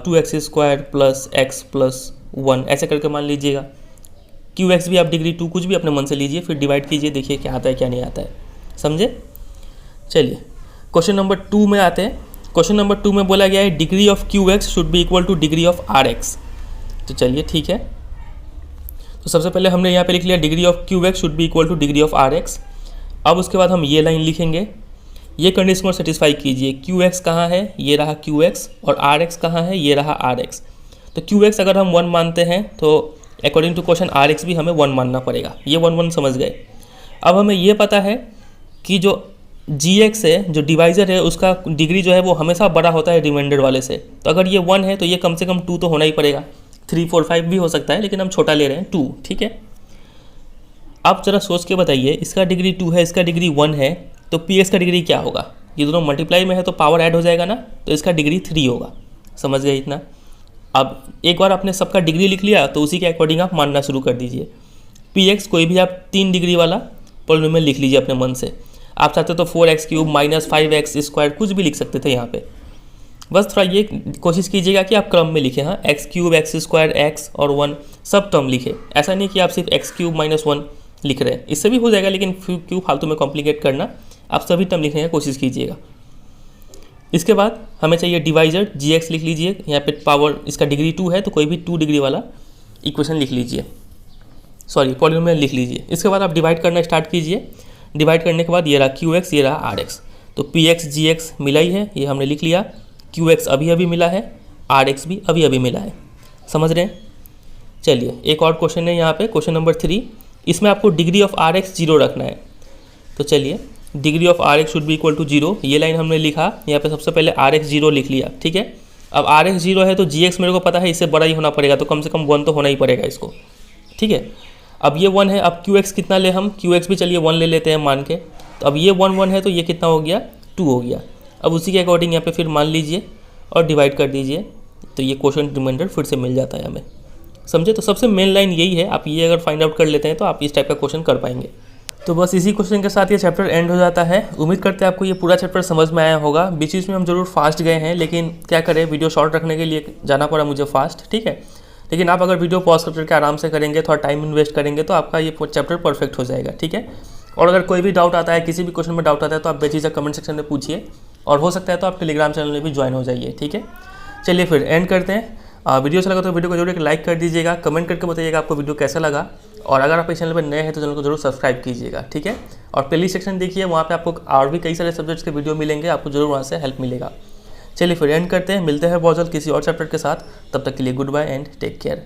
2x² + x + 1 ऐसे करके मान लीजिएगा। qx भी आप डिग्री 2 कुछ भी अपने मन से लीजिए, फिर डिवाइड कीजिए, देखिए क्या आता है क्या नहीं आता है, समझे। चलिए, क्वेश्चन नंबर 2 में आते हैं। क्वेश्चन नंबर 2 में बोला गया है degree of qx should be equal two degree of rx। तो चलिए ठीक है, तो सबसे पहले हमने यहाँ पे लिख लिया degree of qx should be equal two degree of rx। अब उसके बाद हम ये लाइन लिखेंगे, ये कंडीशन को सेटिस्फाई कीजिए, qx कहाँ है, ये रहा qx, और rx कहाँ है, ये रहा rx। तो qx अगर हम 1 मानते हैं तो अकॉर्डिंग टू क्वेश्चन rx भी हमें 1 मानना पड़ेगा, ये 1 1 समझ गए। अब हमें ये पता है कि जो gx है, जो डिवाइज़र है, उसका डिग्री जो है वो हमेशा बड़ा होता है रिमाइंडर वाले से। तो अगर ये 1 है तो ये कम से कम 2 तो होना ही पड़ेगा, 3, 4, 5 भी हो सकता है, लेकिन हम छोटा ले रहे हैं 2, ठीक है। आप ज़रा सोच के बताइए, इसका डिग्री 2 है, इसका डिग्री 1 है, तो px का डिग्री क्या होगा। ये दोनों मल्टीप्लाई में है तो पावर ऐड हो जाएगा ना, तो इसका डिग्री 3 होगा, समझ गए इतना। अब एक बार आपने सबका डिग्री लिख लिया तो उसी के अकॉर्डिंग आप मानना शुरू कर दीजिए। px कोई भी आप 3 डिग्री वाला पॉलिनोमियल लिख लीजिए अपने मन से। आप चाहते तो 4x³ - 5x² कुछ भी लिख सकते थे यहाँ पे। बस थोड़ा ये कोशिश कीजिएगा कि आप क्रम में लिखें, हाँ, x³ x² x और 1 सब टर्म लिखे। ऐसा नहीं कि आप सिर्फ x³ - 1 लिख रहे हैं, इससे भी हो जाएगा, लेकिन क्यों फालतू में कॉम्प्लिकेट करना, आप सभी टर्म लिखने की कोशिश कीजिएगा। इसके बाद हमें चाहिए डिवाइजर, gx लिख लीजिए, यहाँ पे पावर इसका डिग्री 2 है तो कोई भी 2 डिग्री वाला इक्वेशन लिख लीजिए, सॉरी पॉलिनोमियल लिख लीजिए। इसके बाद आप डिवाइड करना स्टार्ट कीजिए। डिवाइड करने के बाद ये रहा qx, ये रहा rx, तो px gx मिला ही है, ये हमने लिख लिया। qx अभी अभी मिला है, rx भी अभी अभी मिला है, समझ रहे हैं। चलिए एक और क्वेश्चन है यहाँ पे, क्वेश्चन नंबर 3। इसमें आपको डिग्री ऑफ rx 0 रखना है। तो चलिए, degree of rx should be equal to 0, ये लाइन हमने लिखा, यहाँ पे सबसे पहले rx 0 लिख लिया, ठीक है। अब rx 0 है तो gx मेरे को पता है इससे बड़ा ही होना पड़ेगा, तो कम से कम 1 तो होना ही पड़ेगा इसको, ठीक है। अब ये 1 है, अब qx कितना ले हम, qx भी चलिए 1 ले लेते हैं मान के। तो अब ये 1 1 है तो ये कितना हो गया, 2 हो गया। अब उसी के अकॉर्डिंग यहाँ पे फिर मान लीजिए और डिवाइड कर दीजिए, तो ये क्वेश्चन रिमाइंडर फिर से मिल जाता है हमें, समझे। तो सबसे मेन लाइन यही है, आप ये अगर फाइंड आउट कर लेते हैं तो आप इस टाइप का क्वेश्चन कर पाएंगे। तो बस इसी क्वेश्चन के साथ ये चैप्टर एंड हो जाता है। उम्मीद करते हैं आपको ये पूरा चैप्टर समझ में आया होगा। बीच में हम जरूर फास्ट गए हैं, लेकिन क्या करें, वीडियो शॉर्ट रखने के लिए जाना पड़ा मुझे फास्ट, ठीक है। लेकिन आप अगर वीडियो पॉज करके आराम से करेंगे, थोड़ा टाइम इन्वेस्ट करेंगे, तो आपका ये चैप्टर परफेक्ट हो जाएगा, ठीक है। और अगर कोई भी डाउट आता है, किसी भी क्वेश्चन में डाउट आता है, तो आप बेझिझक कमेंट सेक्शन में पूछिए, और हो सकता है तो आप टेलीग्राम चैनल में भी ज्वाइन हो जाइए, ठीक है। चलिए फिर एंड करते हैं। वीडियो अच्छा लगा तो वीडियो को जरूर एक लाइक कर दीजिएगा, कमेंट करके बताइएगा आपको वीडियो कैसा लगा, और अगर आप इस चैनल पर नए हैं तो चैनल को जरूर सब्सक्राइब कीजिएगा, ठीक है। और प्लेलिस्ट सेक्शन देखिए, वहाँ पे आपको और भी कई सारे सब्जेक्ट्स के वीडियो मिलेंगे, आपको जरूर वहाँ से हेल्प मिलेगा। चलिए फिर एंड करते हैं, मिलते हैं बहुत जल्द किसी और चैप्टर के साथ। तब तक के लिए goodbye and take care.